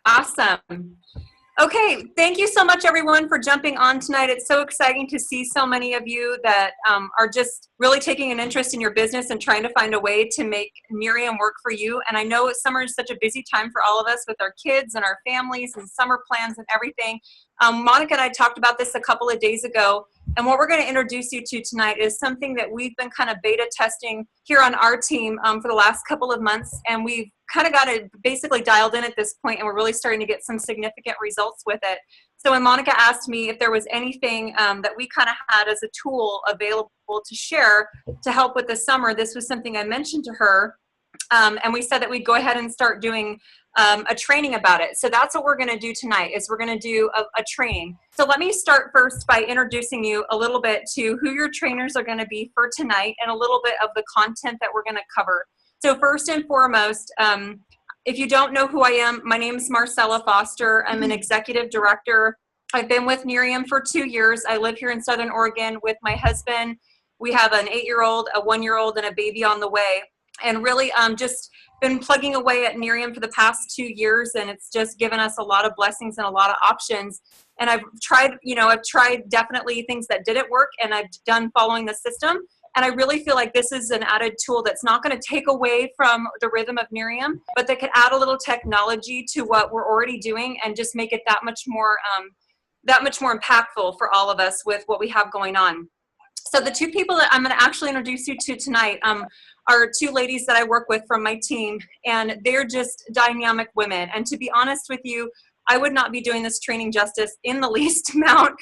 Awesome. Okay, thank you so much, everyone, for jumping on tonight. It's so exciting to see so many of you that are just really taking an interest in your business and trying to find a way to make Nerium work for you. And I know summer is such a busy time for all of us with our kids and our families and summer plans and everything. Monica and I talked about this a couple of days ago. And what we're going to introduce you to tonight is something that we've been kind of beta testing here on our team for the last couple of months. And we've kind of got it basically dialed in at this point, and we're really starting to get some significant results with it. So when Monica asked me if there was anything that we kind of had as a tool available to share to help with the summer, this was something I mentioned to her. And we said that we'd go ahead and start doing a training about it. So that's what we're going to do tonight, is we're going to do a training. So let me start first by introducing you a little bit to who your trainers are going to be for tonight and a little bit of the content that we're going to cover. So first and foremost, if you don't know who I am, my name is Marcella Foster. I'm an executive director. I've been with Nerium for 2 years. I live here in Southern Oregon with my husband. We have an 8-year-old, a 1-year-old, and a baby on the way. And really just been plugging away at Nerium for the past 2 years, and it's just given us a lot of blessings and a lot of options. And I've tried definitely things that didn't work, and I've done following the system. And I really feel like this is an added tool that's not going to take away from the rhythm of Nerium, but that could add a little technology to what we're already doing and just make it that much more impactful for all of us with what we have going on. So the two people that I'm going to actually introduce you to tonight are two ladies that I work with from my team, and they're just dynamic women. And to be honest with you, I would not be doing this training justice in the least amount.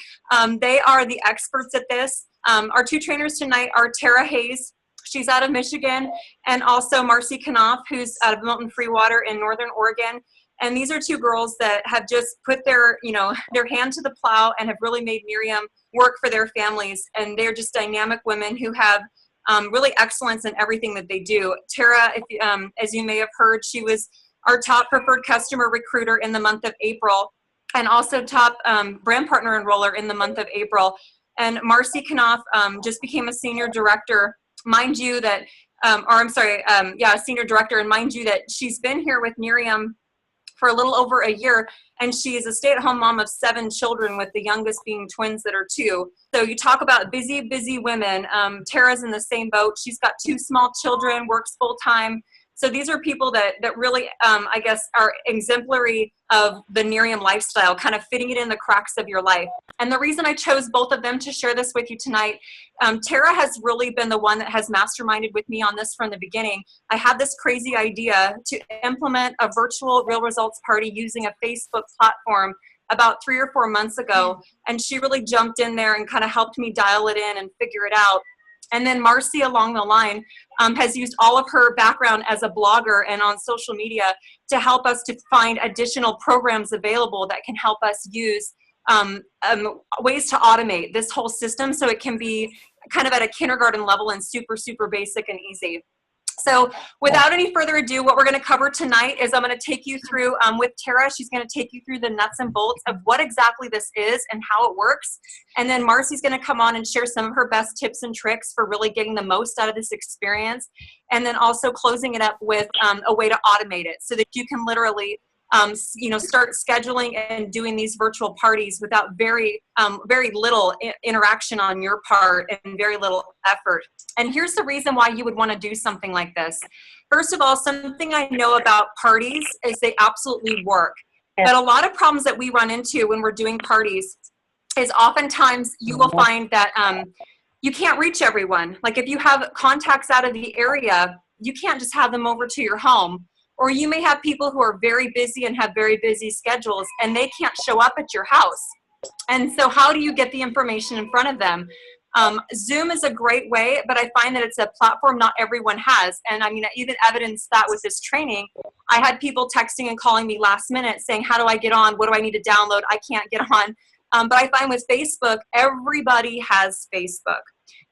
They are the experts at this. Our two trainers tonight are Tara Hayes, she's out of Michigan, and also Marcy Knopf, who's out of Milton Freewater in Northern Oregon. And these are two girls that have just put their hand to the plow and have really made Nerium work for their families. And they're just dynamic women who have really excellence in everything that they do. Tara, as you may have heard, she was our top preferred customer recruiter in the month of April, and also top brand partner enroller in the month of April. And Marcy Knopf just became a senior director, mind you that, senior director, and mind you that she's been here with Nerium for a little over a year, and she is a stay-at-home mom of 7 children, with the youngest being twins that are 2. So you talk about busy, busy women. Tara's in the same boat. She's got 2 small children, works full-time. So these are people that really, I guess, are exemplary of the Nerium lifestyle, kind of fitting it in the cracks of your life. And the reason I chose both of them to share this with you tonight, Tara has really been the one that has masterminded with me on this from the beginning. I had this crazy idea to implement a virtual real results party using a Facebook platform about 3 or 4 months ago. And she really jumped in there and kind of helped me dial it in and figure it out. And then Marcy, along the line, has used all of her background as a blogger and on social media to help us to find additional programs available that can help us use ways to automate this whole system so it can be kind of at a kindergarten level and super, super basic and easy. So without any further ado, what we're going to cover tonight is I'm going to take you through, with Tara, she's going to take you through the nuts and bolts of what exactly this is and how it works. And then Marcy's going to come on and share some of her best tips and tricks for really getting the most out of this experience. And then also closing it up with a way to automate it so that you can literally start scheduling and doing these virtual parties without very little interaction on your part and very little effort. And here's the reason why you would want to do something like this. First of all, something I know about parties is they absolutely work. But a lot of problems that we run into when we're doing parties is oftentimes you will find that you can't reach everyone. Like if you have contacts out of the area, you can't just have them over to your home. Or you may have people who are very busy and have very busy schedules and they can't show up at your house. And so how do you get the information in front of them? Zoom is a great way, but I find that it's a platform not everyone has. And I mean, I even evidenced that with this training. I had people texting and calling me last minute saying, how do I get on? What do I need to download? I can't get on. But I find with Facebook, everybody has Facebook.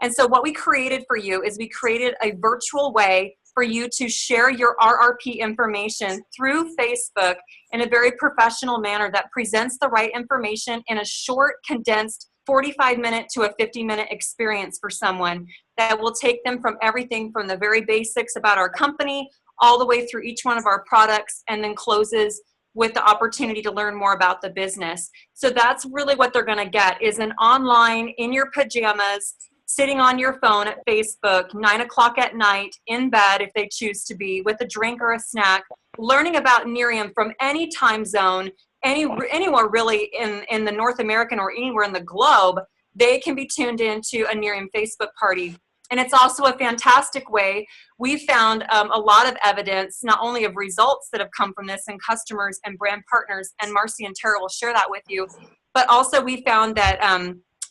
And so what we created for you is we created a virtual way for you to share your RRP information through Facebook in a very professional manner that presents the right information in a short, condensed 45-minute to a 50-minute experience for someone that will take them from everything from the very basics about our company all the way through each one of our products, and then closes with the opportunity to learn more about the business. So that's really what they're going to get, is an online, in your pajamas, sitting on your phone at Facebook, 9 o'clock at night, in bed if they choose to be, with a drink or a snack, learning about Nerium from any time zone, anywhere really in the North American or anywhere in the globe. They can be tuned into a Nerium Facebook party. And it's also a fantastic way. We found a lot of evidence, not only of results that have come from this and customers and brand partners, and Marcy and Tara will share that with you, but also we found that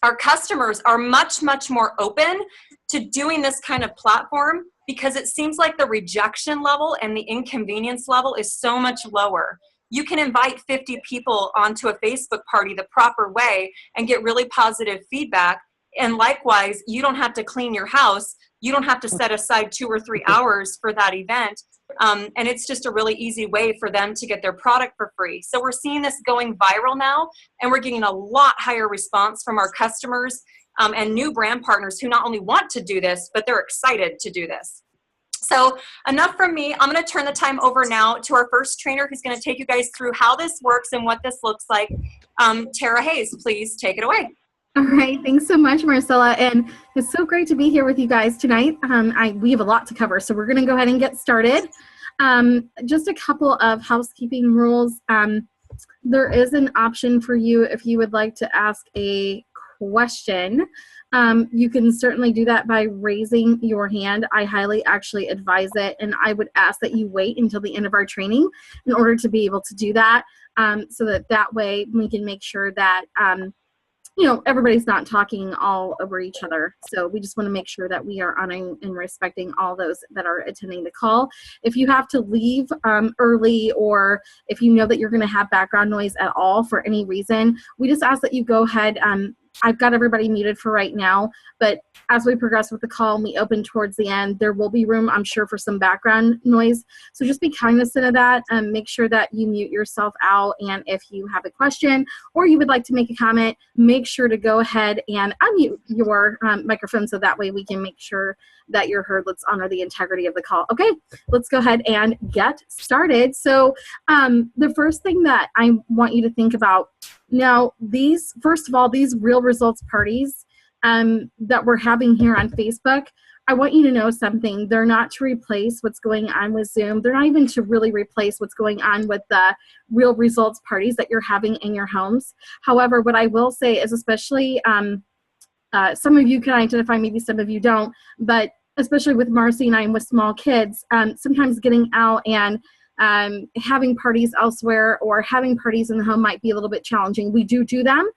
our customers are much, much more open to doing this kind of platform, because it seems like the rejection level and the inconvenience level is so much lower. You can invite 50 people onto a Facebook party the proper way and get really positive feedback. And likewise, you don't have to clean your house. You don't have to set aside 2 or 3 hours for that event. And it's just a really easy way for them to get their product for free. So we're seeing this going viral now, and we're getting a lot higher response from our customers and new brand partners who not only want to do this, but they're excited to do this. So enough from me. I'm going to turn the time over now to our first trainer, who's going to take you guys through how this works and what this looks like. Tara Hayes, please take it away. All right. Thanks so much, Marcella. And it's so great to be here with you guys tonight. We have a lot to cover, so we're going to go ahead and get started. Just a couple of housekeeping rules. There is an option for you if you would like to ask a question. You can certainly do that by raising your hand. I highly actually advise it, and I would ask that you wait until the end of our training in order to be able to do that, so that way we can make sure that everybody's not talking all over each other. So we just want to make sure that we are honoring and respecting all those that are attending the call. If you have to leave early, or if you know that you're going to have background noise at all for any reason, we just ask that you go ahead. I've got everybody muted for right now, but as we progress with the call and we open towards the end, there will be room, I'm sure, for some background noise. So just be cognizant of that, and make sure that you mute yourself out. And if you have a question or you would like to make a comment, make sure to go ahead and unmute your microphone, so that way we can make sure that you're heard. Let's honor the integrity of the call. Okay, let's go ahead and get started. So the first thing that I want you to think about now, first of all, these real results parties that we're having here on Facebook, I want you to know something. They're not to replace what's going on with Zoom. They're not even to really replace what's going on with the real results parties that you're having in your homes. However, what I will say is, especially some of you can identify, maybe some of you don't, but especially with Marcy and I and with small kids, sometimes getting out and having parties elsewhere or having parties in the home might be a little bit challenging. We do them.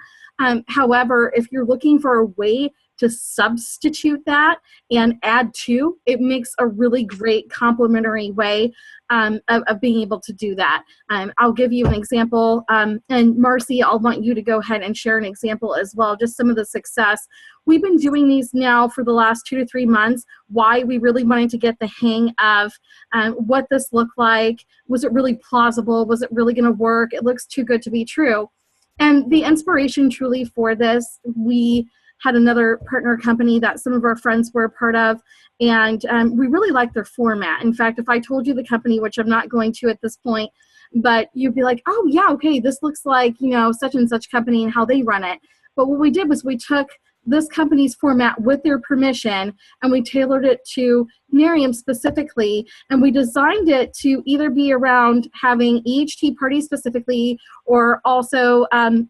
However, if you're looking for a way to substitute that and add to, it makes a really great complementary way of being able to do that. I'll give you an example, and Marcy, I'll want you to go ahead and share an example as well, just some of the success. We've been doing these now for the last 2 to 3 months. Why? We really wanted to get the hang of what this looked like. Was it really plausible? Was it really going to work? It looks too good to be true. And the inspiration truly for this, we had another partner company that some of our friends were a part of, and we really liked their format. In fact, if I told you the company, which I'm not going to at this point, but you'd be like, oh yeah, okay, this looks like, such and such company and how they run it. But what we did was we took this company's format with their permission, and we tailored it to Nerium specifically, and we designed it to either be around having EHT parties specifically, or also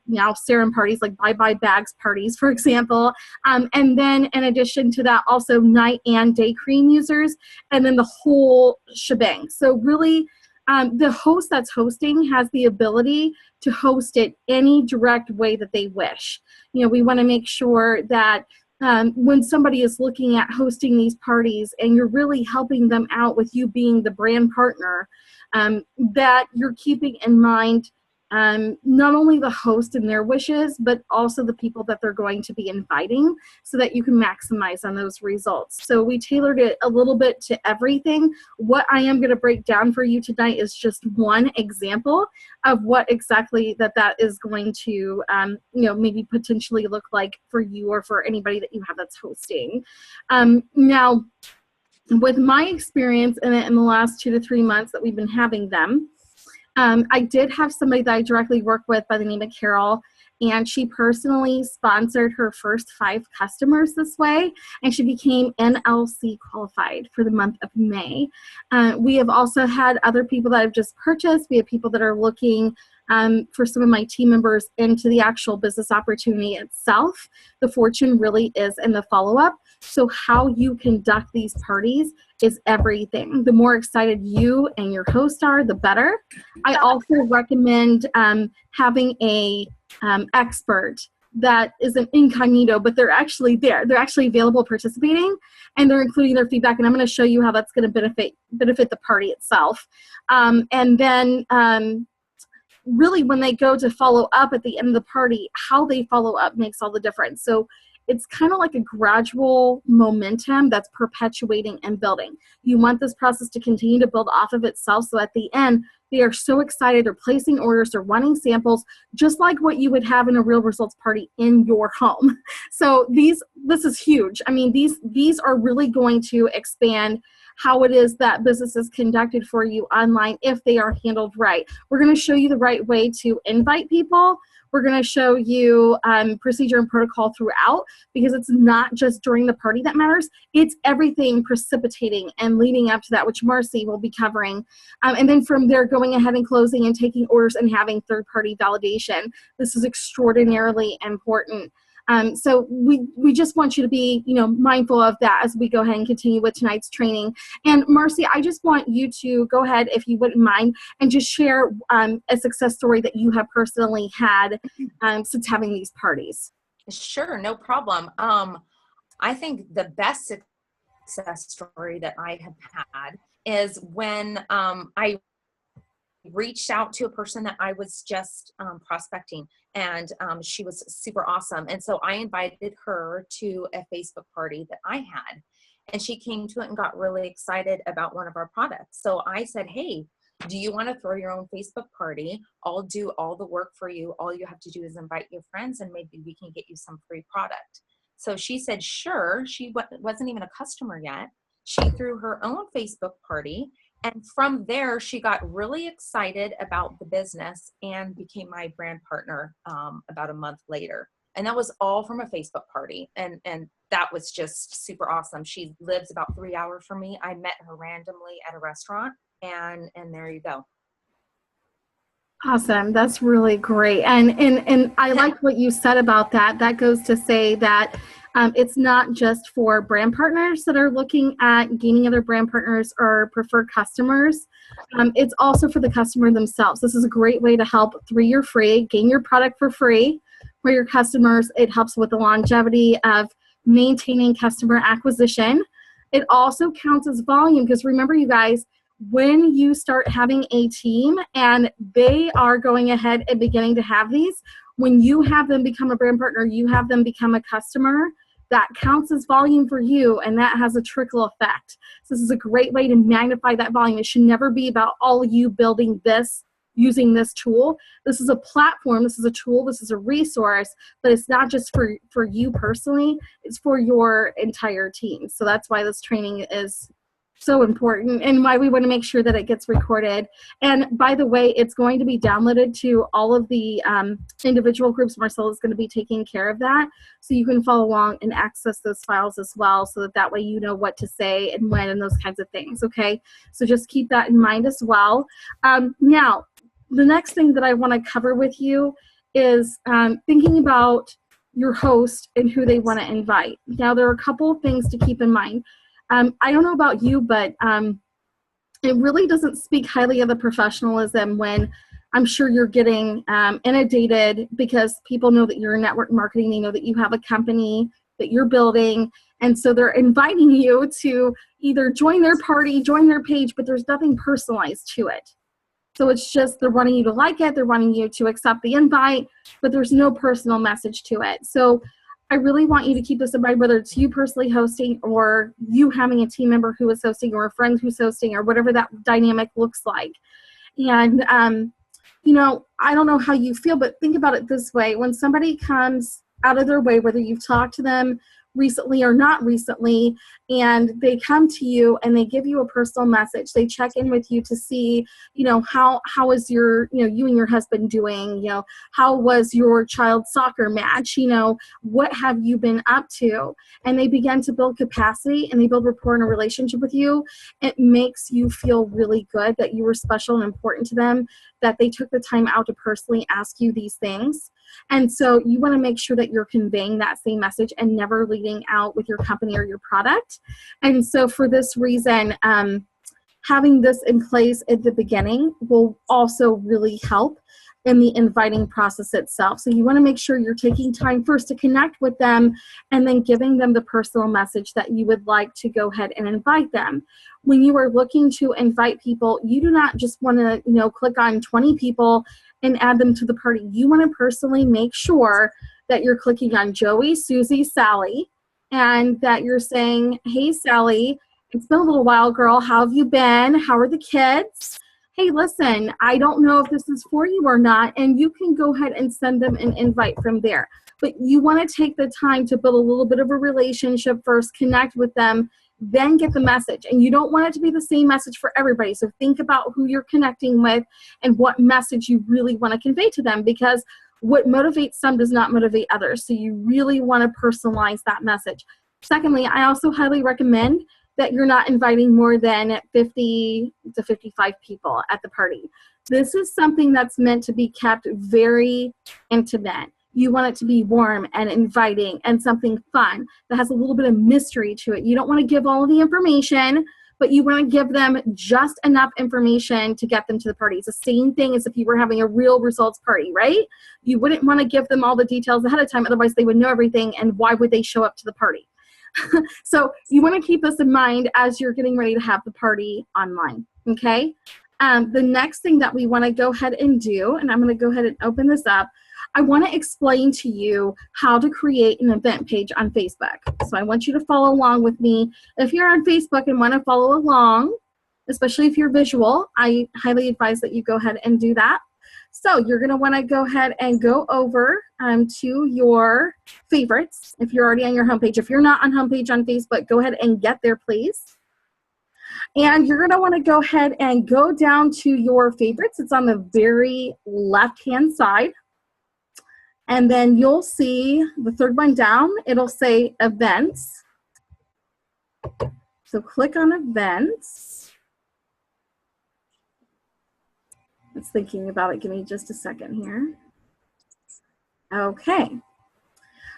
now serum parties, like bye-bye bags parties, for example, and then in addition to that, also night and day cream users, and then the whole shebang. So really, the host that's hosting has the ability to host it any direct way that they wish. We want to make sure that when somebody is looking at hosting these parties and you're really helping them out with you being the brand partner, that you're keeping in mind not only the host and their wishes, but also the people that they're going to be inviting, so that you can maximize on those results. So we tailored it a little bit to everything. What I am going to break down for you tonight is just one example of what exactly that is going to, maybe potentially look like for you or for anybody that you have that's hosting. Now, with my experience in it in the last 2 to 3 months that we've been having them, I did have somebody that I directly work with by the name of Carol, and she personally sponsored her first 5 customers this way, and she became NLC qualified for the month of May. We have also had other people that have just purchased. We have people that are looking for some of my team members into the actual business opportunity itself. The fortune really is in the follow-up. So how you conduct these parties is everything. The more excited you and your host are, the better. I also recommend having a expert that is an incognito, but they're actually there. They're actually available participating, and they're including their feedback, and I'm going to show you how that's going to benefit the party itself. And then really when they go to follow up at the end of the party, how they follow up makes all the difference. So it's kind of like a gradual momentum that's perpetuating and building. You want this process to continue to build off of itself, so at the end, they are so excited, they're placing orders, they're wanting samples, just like what you would have in a real results party in your home. So this is huge. I mean, these are really going to expand how it is that business is conducted for you online if they are handled right. We're going to show you the right way to invite people. We're going to show you procedure and protocol throughout, because it's not just during the party that matters. It's everything precipitating and leading up to that, which Marcy will be covering. And then from there, going ahead and closing and taking orders and having third-party validation. This is extraordinarily important. So we just want you to be, mindful of that as we go ahead and continue with tonight's training. And Marcy, I just want you to go ahead, if you wouldn't mind, and just share a success story that you have personally had since having these parties. Sure, no problem. I think the best success story that I have had is when I reached out to a person that I was just prospecting, and she was super awesome. And so I invited her to a Facebook party that I had, and she came to it and got really excited about one of our products. So I said, hey, do you want to throw your own Facebook party? I'll do all the work for you. All you have to do is invite your friends, and maybe we can get you some free product. So she said, sure. She wasn't even a customer yet. She threw her own Facebook party. And from there, she got really excited about the business and became my brand partner about a month later. And that was all from a Facebook party. And that was just super awesome. She lives about 3 hours from me. I met her randomly at a restaurant, and there you go. Awesome. That's really great. And I like what you said about that. That goes to say that it's not just for brand partners that are looking at gaining other brand partners or preferred customers. It's also for the customer themselves. This is a great way to help 3-year free, gain your product for free for your customers. It helps with the longevity of maintaining customer acquisition. It also counts as volume, because remember, you guys, when you start having a team and they are going ahead and beginning to have these, when you have them become a brand partner, you have them become a customer, that counts as volume for you, and that has a trickle effect. So this is a great way to magnify that volume. It should never be about all you building this, using this tool. This is a platform, this is a tool, this is a resource, but it's not just for you personally, it's for your entire team. So that's why this training is so important, and why we want to make sure that it gets recorded. And by the way, it's going to be downloaded to all of the individual groups. Marcella is going to be taking care of that, so you can follow along and access those files as well, so that way you know what to say and when and those kinds of things. Okay, so just keep that in mind as well. Now, the next thing that I want to cover with you is thinking about your host and who they want to invite. Now, there are a couple of things to keep in mind. I don't know about you, but it really doesn't speak highly of the professionalism when I'm sure you're getting inundated, because people know that you're in network marketing. They know that you have a company that you're building, and so they're inviting you to either join their party, join their page, but there's nothing personalized to it. So it's just they're wanting you to like it, they're wanting you to accept the invite, but there's no personal message to it. So I really want you to keep this in mind, whether it's you personally hosting or you having a team member who is hosting or a friend who's hosting or whatever that dynamic looks like. And, I don't know how you feel, but think about it this way. When somebody comes out of their way, whether you've talked to them, recently or not recently, and they come to you and they give you a personal message. They check in with you to see, how is your, you and your husband doing? How was your child's soccer match? What have you been up to? And they begin to build capacity and they build rapport and a relationship with you. It makes you feel really good that you were special and important to them, that they took the time out to personally ask you these things. And so you want to make sure that you're conveying that same message and never leading out with your company or your product. And so for this reason, having this in place at the beginning will also really help in the inviting process itself. So you want to make sure you're taking time first to connect with them and then giving them the personal message that you would like to go ahead and invite them. When you are looking to invite people, you do not just want to, click on 20 people and add them to the party. You want to personally make sure that you're clicking on Joey, Susie, Sally, and that you're saying, hey, Sally, it's been a little while, girl. How have you been? How are the kids? Hey, listen, I don't know if this is for you or not, and you can go ahead and send them an invite from there. But you want to take the time to build a little bit of a relationship first, connect with them, then get the message. And you don't want it to be the same message for everybody. So think about who you're connecting with and what message you really want to convey to them, because what motivates some does not motivate others. So you really want to personalize that message. Secondly, I also highly recommend that you're not inviting more than 50 to 55 people at the party. This is something that's meant to be kept very intimate. You want it to be warm and inviting and something fun that has a little bit of mystery to it. You don't want to give all the information, but you want to give them just enough information to get them to the party. It's the same thing as if you were having a real results party, right? You wouldn't want to give them all the details ahead of time, otherwise they would know everything, and why would they show up to the party? So you want to keep this in mind as you're getting ready to have the party online, okay? The next thing that we want to go ahead and do, and I'm going to go ahead and open this up, I want to explain to you how to create an event page on Facebook. So I want you to follow along with me. If you're on Facebook and want to follow along, especially if you're visual, I highly advise that you go ahead and do that. So you're going to want to go ahead and go over to your favorites if you're already on your homepage. If you're not on homepage on Facebook, go ahead and get there, please. And you're going to want to go ahead and go down to your favorites. It's on the very left-hand side. And then you'll see the third one down. It'll say events. So click on events. It's thinking about it. Give me just a second here. Okay.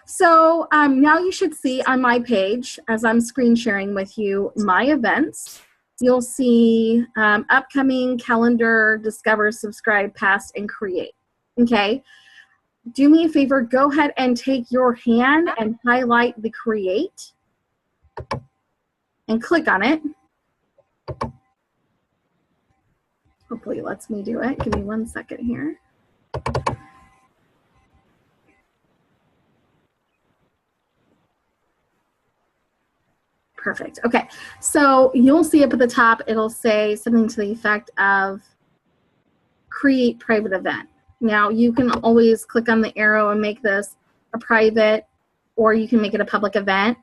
So now you should see on my page, as I'm screen sharing with you, my events. You'll see upcoming, calendar, discover, subscribe, past, and create. Okay. Do me a favor. Go ahead and take your hand and highlight the create and click on it. Hopefully it lets me do it. Give me 1 second here. Perfect. Okay. So you'll see up at the top, it'll say something to the effect of create private event. Now you can always click on the arrow and make this a private, or you can make it a public event.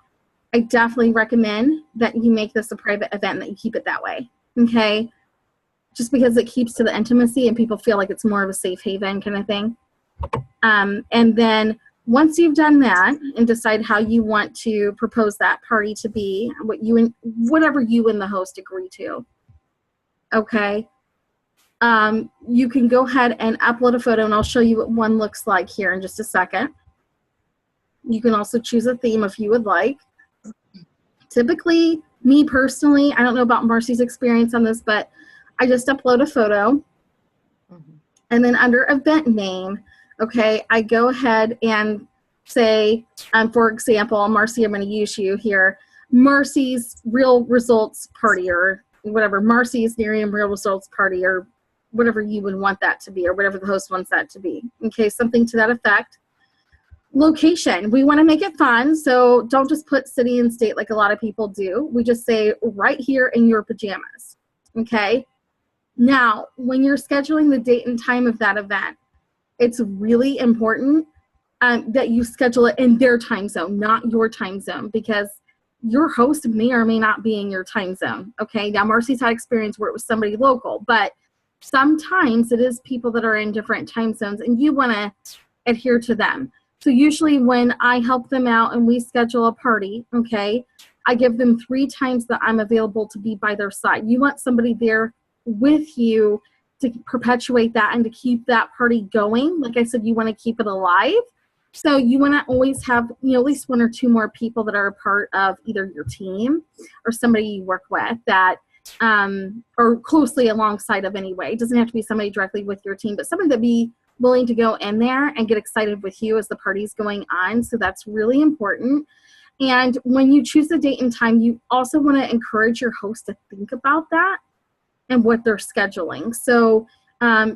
I definitely recommend that you make this a private event and that you keep it that way. Okay. Just because it keeps to the intimacy and people feel like it's more of a safe haven kind of thing. And then once you've done that and decide how you want to propose that party to be, whatever you and the host agree to, okay, you can go ahead and upload a photo, and I'll show you what one looks like here in just a second. You can also choose a theme if you would like. Typically, me personally, I don't know about Marcy's experience on this, but I just upload a photo, and then under event name, okay, I go ahead and say, for example, Marcy, I'm going to use you here, Marcy's Real Results Party, or whatever, Marcy's Nerium Real Results Party, or whatever you would want that to be, or whatever the host wants that to be. Okay, something to that effect. Location, we want to make it fun, so don't just put city and state like a lot of people do. We just say right here in your pajamas, okay? Now, when you're scheduling the date and time of that event, it's really important that you schedule it in their time zone, not your time zone, because your host may or may not be in your time zone. Okay, now Marcy's had experience where it was somebody local, but sometimes it is people that are in different time zones, and you want to adhere to them. So usually when I help them out and we schedule a party, okay, I give them 3 times that I'm available to be by their side. You want somebody there with you to perpetuate that and to keep that party going. Like I said, you want to keep it alive. So you want to always have, you know, at least 1 or 2 more people that are a part of either your team or somebody you work with that or closely alongside of anyway. It doesn't have to be somebody directly with your team, but somebody that be willing to go in there and get excited with you as the party's going on. So that's really important. And when you choose the date and time, you also want to encourage your host to think about that and what they're scheduling. So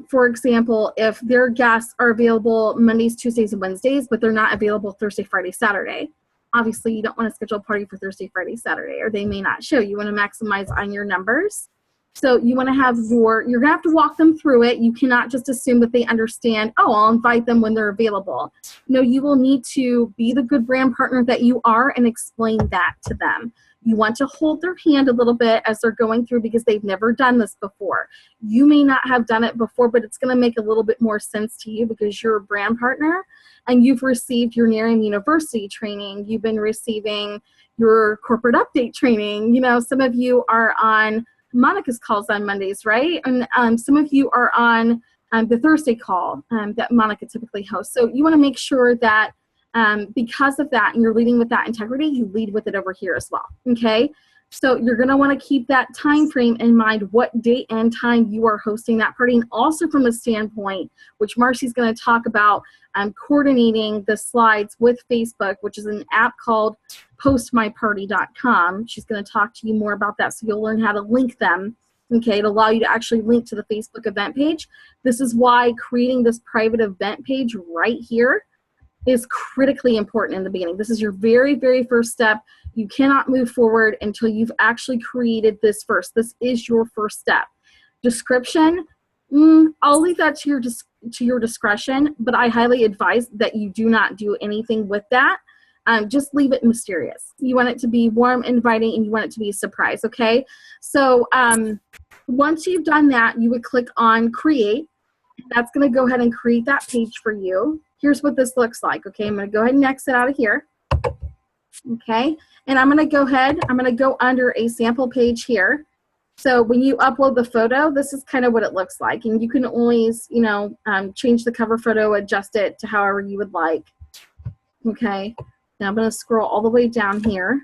for example, if their guests are available Mondays, Tuesdays, and Wednesdays, but they're not available Thursday, Friday, Saturday, obviously you don't want to schedule a party for Thursday, Friday, Saturday, or they may not show. You want to maximize on your numbers. So you want to have you're going to have to walk them through it. You cannot just assume that they understand, oh, I'll invite them when they're available. No, you will need to be the good brand partner that you are and explain that to them. You want to hold their hand a little bit as they're going through because they've never done this before. You may not have done it before, but it's going to make a little bit more sense to you because you're a brand partner and you've received your Nerium University training. You've been receiving your corporate update training. You know, some of you are on Monica's calls on Mondays, right? And some of you are on the Thursday call that Monica typically hosts. So you want to make sure that because of that, and you're leading with that integrity, you lead with it over here as well, okay? So you're going to want to keep that time frame in mind, what date and time you are hosting that party, and also from a standpoint, which Marcy's going to talk about, coordinating the slides with Facebook, which is an app called PostMyParty.com. She's going to talk to you more about that, so you'll learn how to link them, okay, to allow you to actually link to the Facebook event page. This is why creating this private event page right here is critically important in the beginning. This is your very, very first step. You cannot move forward until you've actually created this first. This is your first step. Description, I'll leave that to your discretion, but I highly advise that you do not do anything with that. Just leave it mysterious. You want it to be warm, inviting, and you want it to be a surprise, okay? So once you've done that, you would click on Create. That's going to go ahead and create that page for you. Here's what this looks like, okay? I'm going to go ahead and exit out of here, okay? And I'm going to go ahead, I'm going to go under a sample page here. So when you upload the photo, this is kind of what it looks like. And you can always, you know, change the cover photo, adjust it to however you would like, okay? Now I'm going to scroll all the way down here.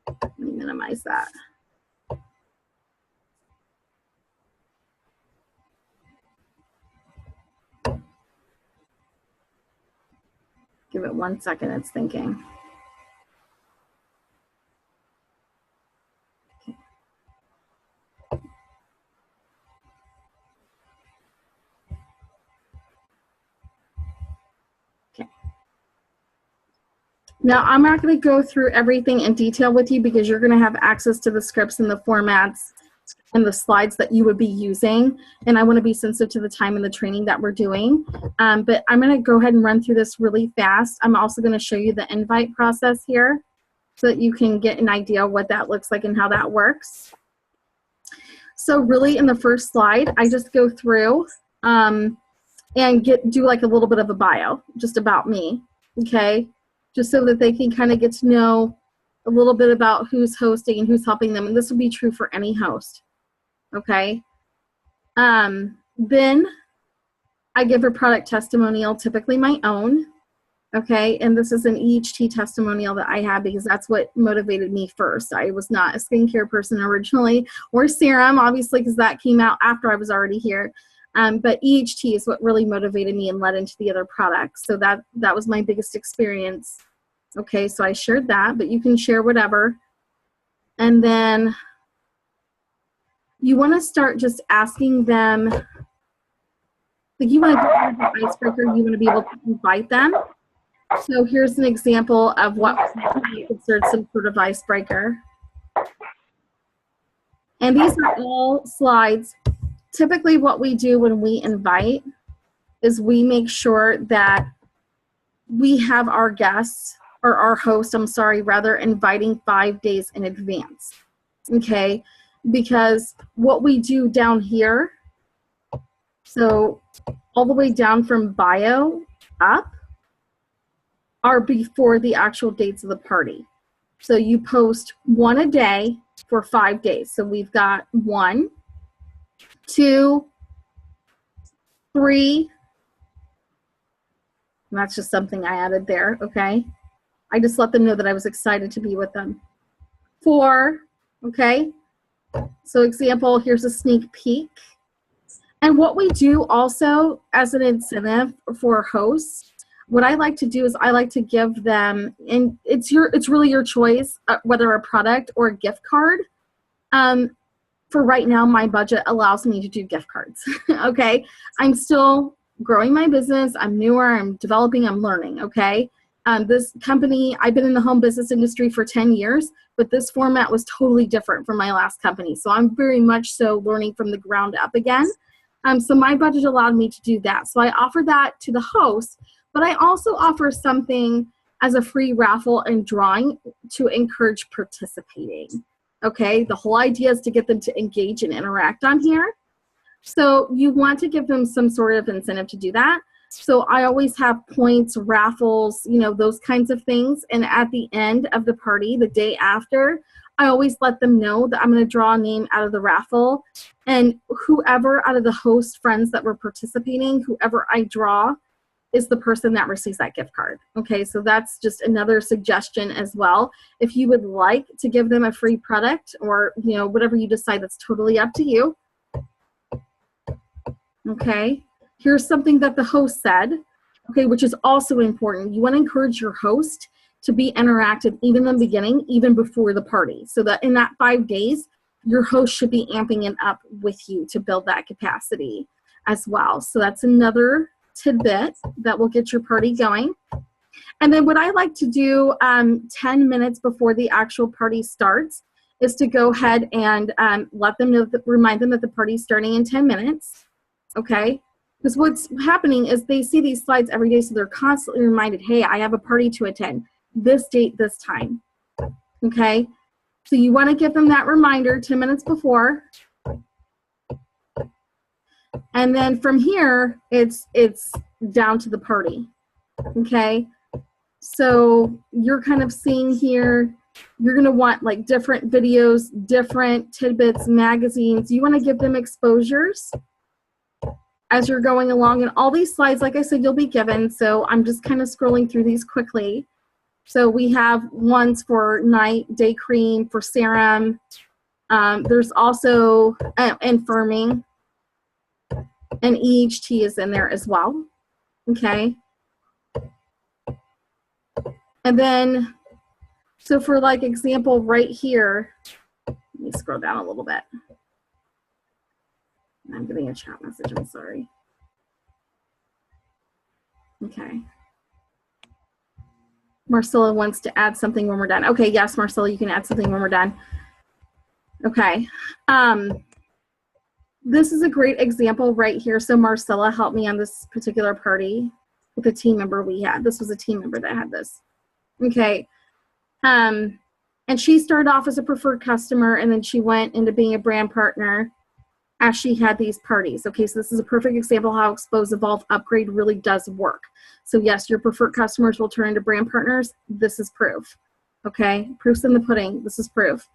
Let me minimize that. Give it 1 second, it's thinking. Okay. Now, I'm not going to go through everything in detail with you because you're going to have access to the scripts and the formats and the slides that you would be using. And I want to be sensitive to the time and the training that we're doing. But I'm going to go ahead and run through this really fast. I'm also going to show you the invite process here so that you can get an idea of what that looks like and how that works. So really in the first slide, I just go through and do like a little bit of a bio just about me, okay? Just so that they can kind of get to know a little bit about who's hosting and who's helping them. And this would be true for any host, okay? Then I give a product testimonial, typically my own, okay? And this is an EHT testimonial that I have because that's what motivated me first. I was not a skincare person originally, or serum, obviously, because that came out after I was already here. But EHT is what really motivated me and led into the other products. So that was my biggest experience. Okay, so I shared that, but you can share whatever. And then you want to start just asking them, like you want to do an icebreaker, you want to be able to invite them. So here's an example of what we considered some sort of icebreaker. And these are all slides. Typically what we do when we invite is we make sure that we have our guests, or our host, I'm sorry, rather, inviting 5 days in advance. Okay, because what we do down here, so all the way down from bio up, are before the actual dates of the party. So you post one a day for 5 days. So we've got 1, 2, 3. And that's just something I added there, okay? I just let them know that I was excited to be with them. 4, okay? So example, here's a sneak peek. And what we do also as an incentive for hosts, what I like to do is I like to give them, and it's really your choice, whether a product or a gift card. For right now, my budget allows me to do gift cards, okay? I'm still growing my business. I'm newer, I'm developing, I'm learning, okay? This company, I've been in the home business industry for 10 years, but this format was totally different from my last company. So I'm very much so learning from the ground up again. So my budget allowed me to do that. So I offer that to the host, but I also offer something as a free raffle and drawing to encourage participating. Okay, the whole idea is to get them to engage and interact on here. So you want to give them some sort of incentive to do that. So I always have points, raffles, you know, those kinds of things. And at the end of the party, the day after, I always let them know that I'm going to draw a name out of the raffle. And whoever out of the host friends that were participating, whoever I draw is the person that receives that gift card. Okay, so that's just another suggestion as well. If you would like to give them a free product or, you know, whatever you decide, that's totally up to you. Okay, here's something that the host said, okay, which is also important. You want to encourage your host to be interactive even in the beginning, even before the party. So that in that 5 days, your host should be amping it up with you to build that capacity as well. So that's another tidbit that will get your party going. And then what I like to do 10 minutes before the actual party starts is to go ahead and let them know, remind them that the party's starting in 10 minutes, okay? Because what's happening is they see these slides every day, so they're constantly reminded, hey, I have a party to attend, this date, this time, okay? So you want to give them that reminder 10 minutes before. And then from here, it's down to the party, okay? So you're kind of seeing here, you're going to want like different videos, different tidbits, magazines. You want to give them exposures as you're going along. And all these slides, like I said, you'll be given. So I'm just kind of scrolling through these quickly. So we have ones for night, day cream, for serum. There's also and firming. And EHT is in there as well, okay? And then, so for like example right here, let me scroll down a little bit. I'm getting a chat message, I'm sorry. Okay. Marcella wants to add something when we're done. Okay, yes, Marcella, you can add something when we're done. Okay. This is a great example right here. So Marcella helped me on this particular party with a team member we had. This was a team member that had this. Okay. And she started off as a preferred customer, and then she went into being a brand partner as she had these parties. Okay, so this is a perfect example of how Expose, Evolve, Upgrade really does work. So yes, your preferred customers will turn into brand partners. This is proof. Okay, proof's in the pudding. This is proof.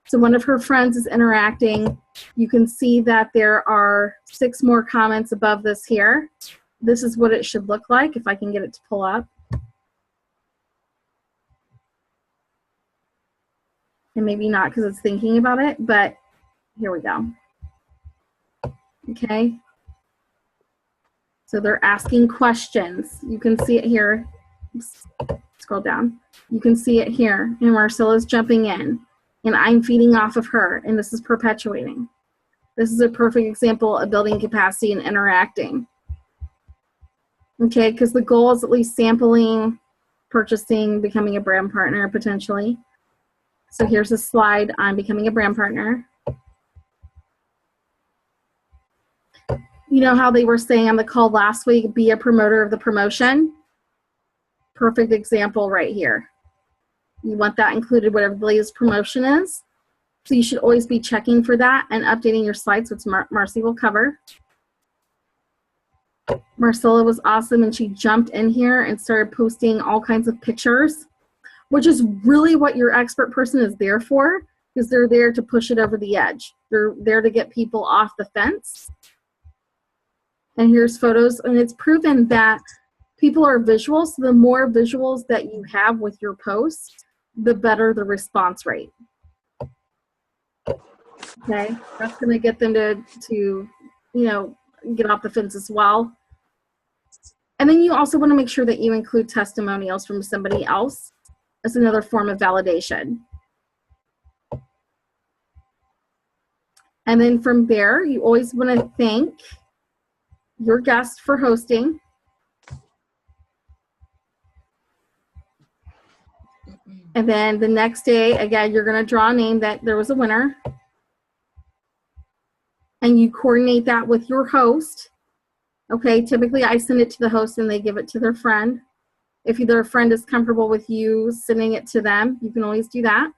So one of her friends is interacting. You can see that there are 6 more comments above this here. This is what it should look like if I can get it to pull up. And maybe not because it's thinking about it, but here we go. Okay. So they're asking questions. You can see it here. Oops. Scroll down. You can see it here. And Marcella's jumping in. And I'm feeding off of her, and this is perpetuating. This is a perfect example of building capacity and interacting. Okay, because the goal is at least sampling, purchasing, becoming a brand partner potentially. So here's a slide on becoming a brand partner. You know how they were saying on the call last week, be a promoter of the promotion? perfect example right here. You want that included, whatever the latest promotion is. So you should always be checking for that and updating your slides, which Marcy will cover. Marcella was awesome, and she jumped in here and started posting all kinds of pictures, which is really what your expert person is there for, because they're there to push it over the edge. They're there to get people off the fence. And here's photos, and it's proven that people are visual, so the more visuals that you have with your posts, the better the response rate. Okay, that's going to get them to you know, get off the fence as well. And then you also want to make sure that you include testimonials from somebody else. That's another form of validation. And then from there, you always want to thank your guest for hosting. And then the next day, again, you're going to draw a name that there was a winner. And you coordinate that with your host. Okay, typically I send it to the host and they give it to their friend. If their friend is comfortable with you sending it to them, you can always do that.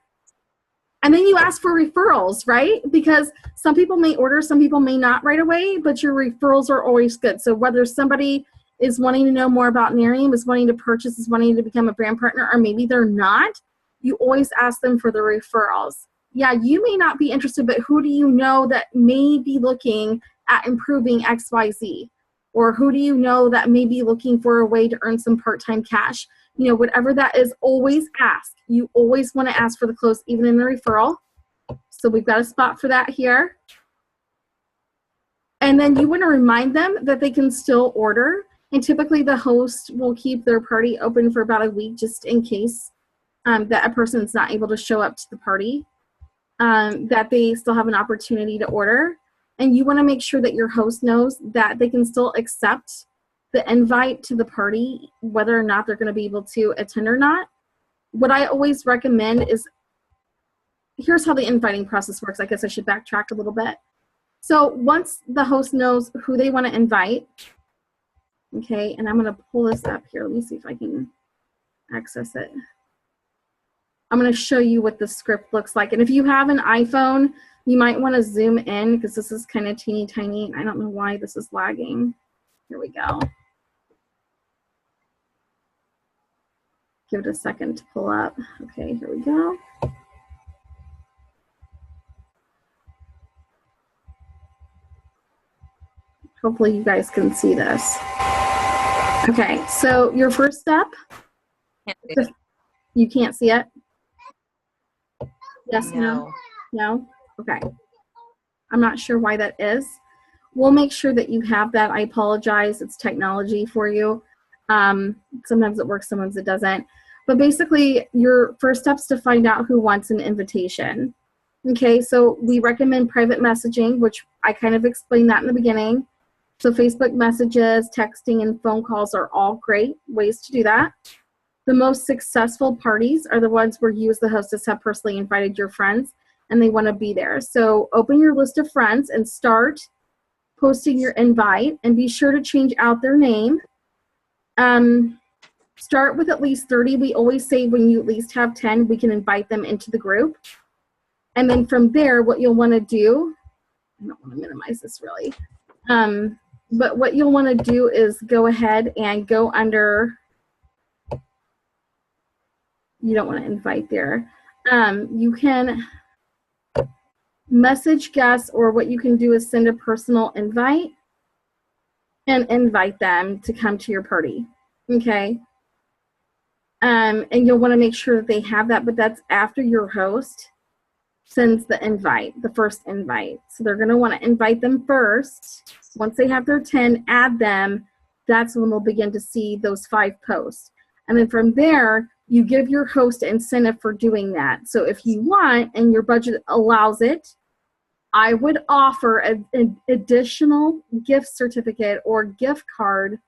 And then you ask for referrals, right? Because some people may order, some people may not right away, but your referrals are always good. So whether somebody is wanting to know more about Nerium, is wanting to purchase, is wanting to become a brand partner, or maybe they're not, you always ask them for the referrals. Yeah, you may not be interested, but who do you know that may be looking at improving XYZ? Or who do you know that may be looking for a way to earn some part-time cash? You know, whatever that is, always ask. You always want to ask for the close, even in the referral. So we've got a spot for that here. And then you want to remind them that they can still order. And typically the host will keep their party open for about a week just in case that a person's not able to show up to the party, that they still have an opportunity to order. And you want to make sure that your host knows that they can still accept the invite to the party, whether or not they're going to be able to attend or not. What I always recommend is, here's how the inviting process works. I guess I should backtrack a little bit. So once the host knows who they want to invite, okay, and I'm going to pull this up here. Let me see if I can access it. I'm going to show you what the script looks like. And if you have an iPhone, you might want to zoom in because this is kind of teeny tiny. I don't know why this is lagging. Here we go. Give it a second to pull up. Okay, here we go. Hopefully you guys can see this. Okay, so your first step, you can't see it? Yes, no? No? Okay. I'm not sure why that is. We'll make sure that you have that. I apologize. It's technology for you. Sometimes it works, sometimes it doesn't. But basically, your first step is to find out who wants an invitation. Okay, so we recommend private messaging, which I kind of explained that in the beginning. So Facebook messages, texting, and phone calls are all great ways to do that. The most successful parties are the ones where you as the hostess have personally invited your friends and they want to be there. So open your list of friends and start posting your invite, and be sure to change out their name. Start with at least 30. We always say when you at least have 10, we can invite them into the group. And then from there, what you'll want to do, I don't want to minimize this really, but what you'll want to do is go ahead and go under, you don't want to invite there. You can message guests, or what you can do is send a personal invite and invite them to come to your party, okay? And you'll want to make sure that they have that, but that's after your host sends the invite, the first invite. So they're going to want to invite them first. Once they have their 10, add them. That's when we'll begin to see those 5 posts. And then from there, you give your host an incentive for doing that. So if you want and your budget allows it, I would offer an additional gift certificate or gift card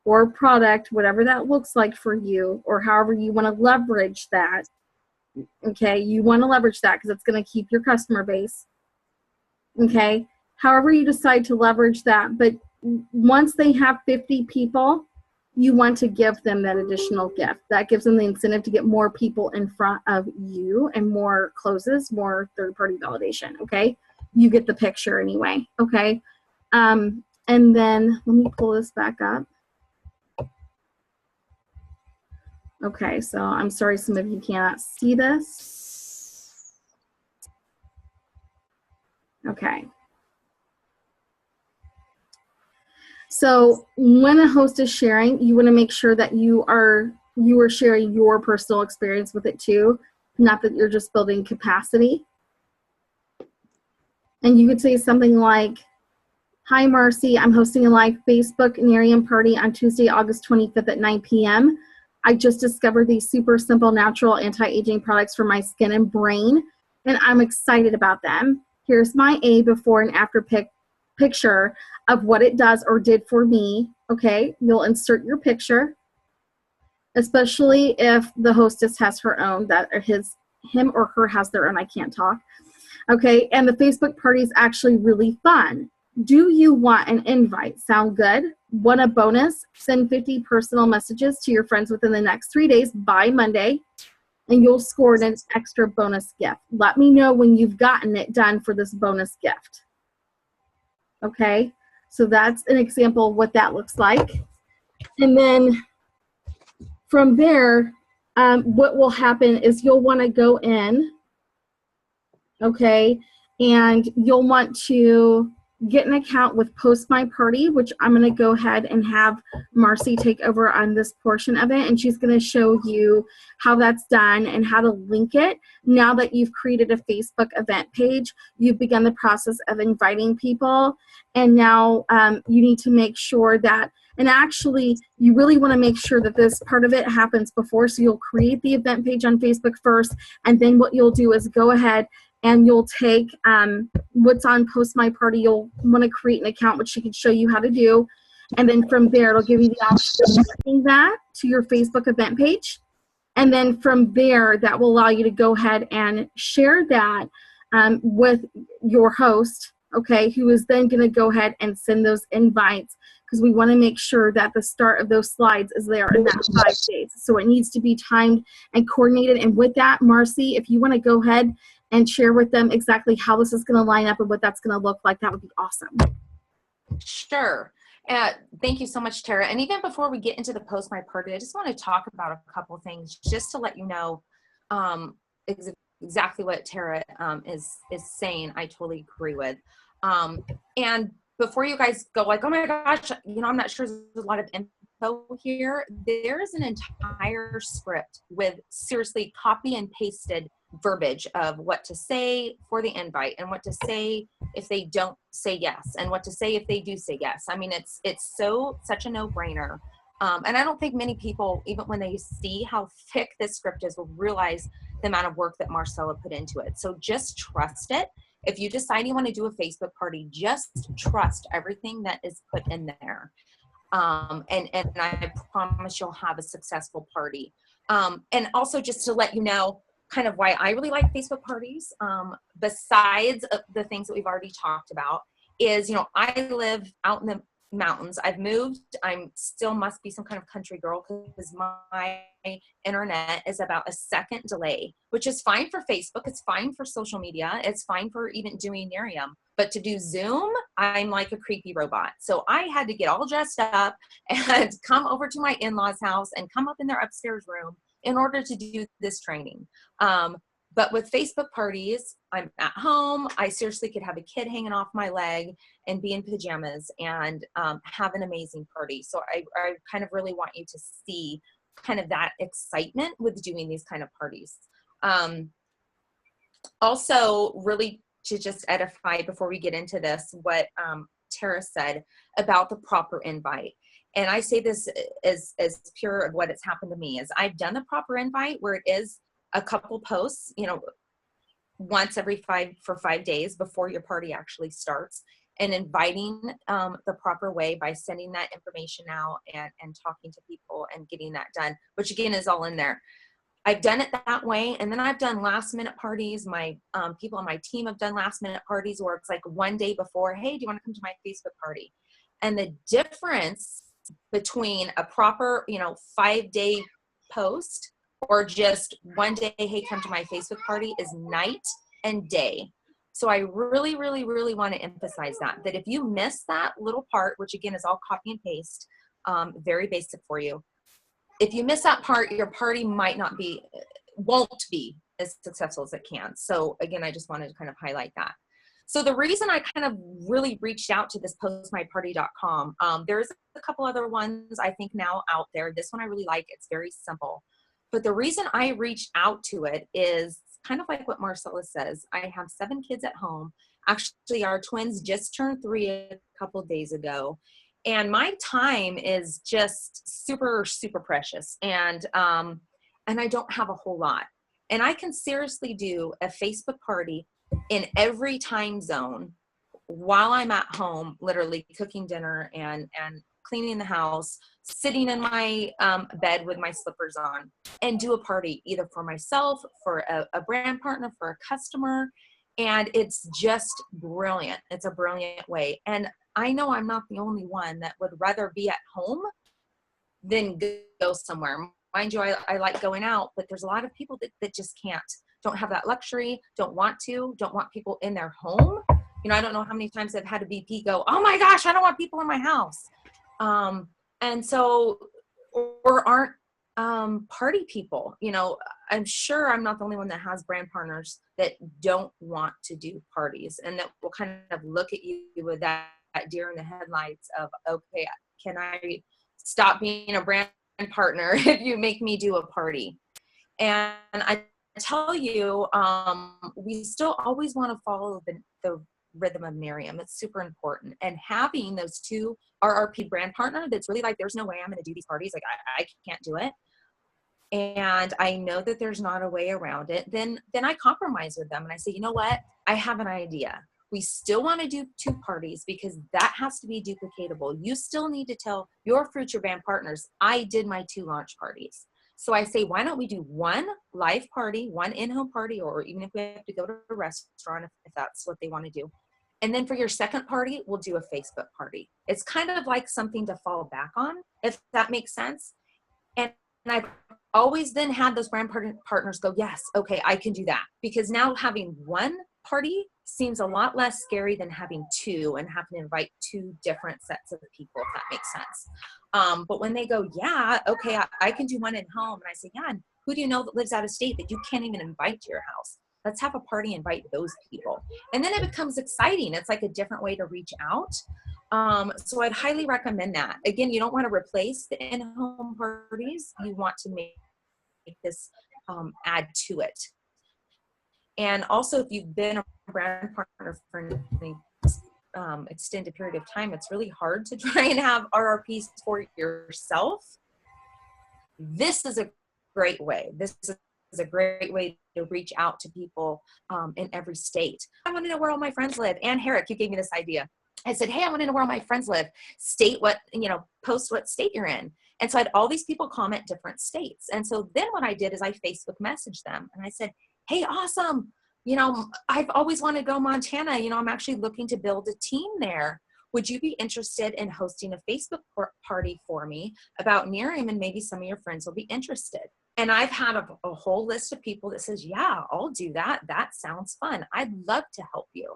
or product, whatever that looks like for you, or however you want to leverage that. Okay, you want to leverage that because it's going to keep your customer base. Okay, however you decide to leverage that. But once they have 50 people, you want to give them that additional gift. That gives them the incentive to get more people in front of you and more closes, more third-party validation, okay? You get the picture anyway, okay? And then let me pull this back up. Okay, so I'm sorry some of you cannot see this. Okay. So when a host is sharing, you want to make sure that you are sharing your personal experience with it too, not that you're just building capacity. And you could say something like, "Hi Marcy, I'm hosting a live Facebook Nerium party on Tuesday, August 25th at 9 p.m. I just discovered these super simple natural anti-aging products for my skin and brain, and I'm excited about them. Here's my before and after picture of what it does or did for me." Okay, you'll insert your picture, especially if the hostess has her own, that or him or her has their own. I can't talk. Okay, and the Facebook party is actually really fun. Do you want an invite? Sound good? Want a bonus? Send 50 personal messages to your friends within the next 3 days by Monday, and you'll score an extra bonus gift. Let me know when you've gotten it done for this bonus gift. Okay, so that's an example of what that looks like. And then from there, what will happen is you'll want to go in, okay, and you'll want to get an account with PostMyParty, which I'm going to go ahead and have Marcy take over on this portion of it, and she's going to show you how that's done and how to link it. Now that you've created a Facebook event page, you've begun the process of inviting people, and now you need to make sure that, and actually you really want to make sure that this part of it happens before, so you'll create the event page on Facebook first, and then what you'll do is go ahead and you'll take what's on PostMyParty. You'll want to create an account, which she can show you how to do. And then from there, it'll give you the option of linking that to your Facebook event page. And then from there, that will allow you to go ahead and share that with your host, okay, who is then going to go ahead and send those invites, because we want to make sure that the start of those slides is there in that 5 days. So it needs to be timed and coordinated. And with that, Marcy, if you want to go ahead and share with them exactly how this is going to line up and what that's going to look like, that would be awesome. Sure. Thank you so much, Tara. And even before we get into the PostMyParty, I just want to talk about a couple things just to let you know exactly what Tara is saying. I totally agree with. And before you guys go like, "Oh my gosh, you know, I'm not sure there's a lot of info here," there's an entire script with seriously copy and pasted verbiage of what to say for the invite and what to say if they don't say yes and what to say if they do say yes. I mean, it's such a no-brainer. And I don't think many people, even when they see how thick this script is, will realize the amount of work that Marcella put into it. So just trust it. If you decide you want to do a Facebook party, just trust everything that is put in there. And I promise you'll have a successful party. And also just to let you know kind of why I really like Facebook parties, besides the things that we've already talked about, is, you know, I live out in the mountains. I've moved. I'm still must be some kind of country girl because my internet is about a second delay, which is fine for Facebook. It's fine for social media. It's fine for even doing Nerium. But to do Zoom, I'm like a creepy robot. So I had to get all dressed up and come over to my in-laws' house and come up in their upstairs room in order to do this training. But with Facebook parties, I'm at home. I seriously could have a kid hanging off my leg and be in pajamas and have an amazing party. So I kind of really want you to see kind of that excitement with doing these kind of parties. Also, really to just edify before we get into this, what Tara said about the proper invite. And I say this as pure of what has happened to me, is I've done the proper invite where it is a couple posts, you know, once every 5 days before your party actually starts, and inviting the proper way by sending that information out and talking to people and getting that done, which again is all in there. I've done it that way. And then I've done last minute parties. My people on my team have done last minute parties where it's like one day before, "Hey, do you want to come to my Facebook party?" And the difference between a proper, 5-day post or just one day, hey, come to my Facebook party, is night and day. So I really, really, really want to emphasize that if you miss that little part, which again is all copy and paste, very basic for you. If you miss that part, your party won't be as successful as it can. So again, I just wanted to kind of highlight that. So the reason I kind of really reached out to this PostMyParty.com, there's a couple other ones I think now out there. This one I really like. It's very simple. But the reason I reached out to it is kind of like what Marcella says. I have 7 kids at home. Actually, our twins just turned 3 a couple of days ago. And my time is just super, super precious. And I don't have a whole lot. And I can seriously do a Facebook party in every time zone while I'm at home, literally cooking dinner and cleaning the house, sitting in my bed with my slippers on, and do a party either for myself, for a brand partner, for a customer. And it's just brilliant. It's a brilliant way. And I know I'm not the only one that would rather be at home than go somewhere. Mind you, I like going out, but there's a lot of people that just don't have that luxury, don't want people in their home. I don't know how many times I've had a VP go, oh my gosh, I don't want people in my house. And so, or aren't party people. I'm sure I'm not the only one that has brand partners that don't want to do parties and that will kind of look at you with that deer in the headlights of, okay, can I stop being a brand partner if you make me do a party? And I tell you, we still always want to follow the rhythm of Nerium. It's super important. And having those 2 RRP brand partner that's really like, there's no way I'm going to do these parties. Like I can't do it. And I know that there's not a way around it. Then I compromise with them and I say, you know what? I have an idea. We still want to do 2 parties because that has to be duplicatable. You still need to tell your future brand partners, I did my 2 launch parties. So I say, why don't we do 1 live party, 1 in-home party, or even if we have to go to a restaurant, if that's what they want to do. And then for your second party, we'll do a Facebook party. It's kind of like something to fall back on, if that makes sense. And I've always then had those brand partners go, yes, okay, I can do that. Because now having 1 party seems a lot less scary than having 2 and having to invite 2 different sets of people, if that makes sense. But when they go, yeah, okay, I can do 1 at home. And I say, yeah, and who do you know that lives out of state that you can't even invite to your house? Let's have a party, invite those people. And then it becomes exciting. It's like a different way to reach out. So I'd highly recommend that. Again, you don't want to replace the in-home parties. You want to make this add to it. And also, if you've been a brand partner for an extended period of time, it's really hard to try and have RRPs for yourself. This is a great way. This is a great way to reach out to people in every state. I want to know where all my friends live. Ann Herrick, you gave me this idea. I said, hey, I want to know where all my friends live. Post what state you're in. And so I had all these people comment different states. And so then what I did is I Facebook messaged them and I said, hey, awesome. I've always wanted to go Montana. I'm actually looking to build a team there. Would you be interested in hosting a Facebook party for me about Nerium, and maybe some of your friends will be interested? And I've had a whole list of people that says, yeah, I'll do that. That sounds fun. I'd love to help you.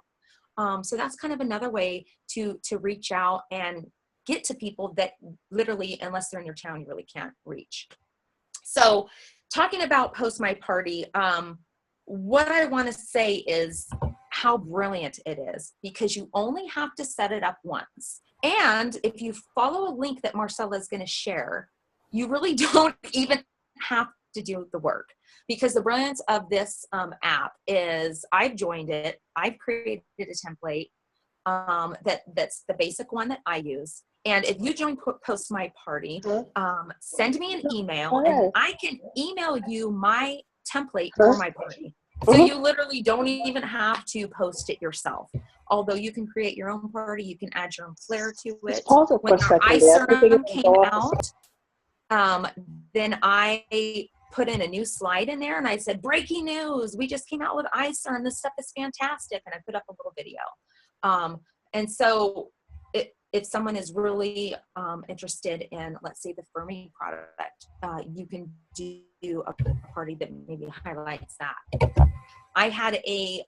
So that's kind of another way to reach out and get to people that literally, unless they're in your town, you really can't reach. So talking about PostMyParty, what I want to say is how brilliant it is, because you only have to set it up once. And if you follow a link that Marcella is going to share, you really don't even have to do the work, because the brilliance of this app is I've joined it. I've created a template that's the basic one that I use. And if you join PostMyParty, send me an email and I can email you my template for my party. So you literally don't even have to post it yourself. Although you can create your own party, you can add your own flair to it. When our iSerum came out, then I put in a new slide in there and I said, breaking news, we just came out with iSerum, this stuff is fantastic. And I put up a little video. And so if someone is really interested in, let's say, the firming product, you can do a party that maybe highlights that. I had a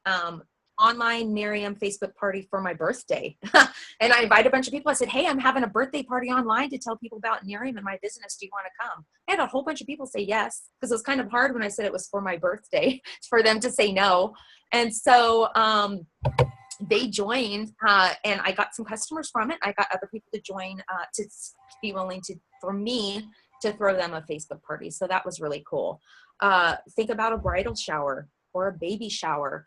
online Nerium Facebook party for my birthday. And I invited a bunch of people. I said, hey, I'm having a birthday party online to tell people about Nerium and my business. Do you want to come? I had a whole bunch of people say yes, because it was kind of hard when I said it was for my birthday for them to say no. And so they joined, and I got some customers from it. I got other people to join, to be willing to, for me to throw them a Facebook party. So that was really cool. Think about a bridal shower or a baby shower.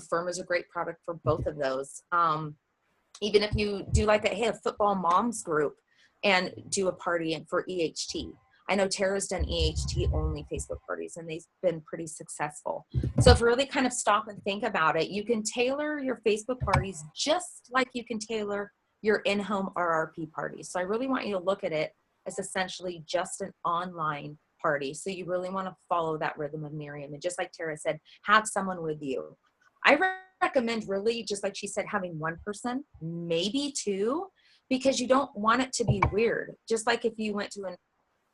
Firm is a great product for both of those. Even if you do like a football moms group and do a party for EHT. I know Tara's done EHT only Facebook parties, and they've been pretty successful. So if you really kind of stop and think about it, you can tailor your Facebook parties just like you can tailor your in-home RRP parties. So I really want you to look at it as essentially just an online party. So you really want to follow that rhythm of Nerium. And just like Tara said, have someone with you. I recommend really, just like she said, having one person, maybe two, because you don't want it to be weird. Just like if you went to an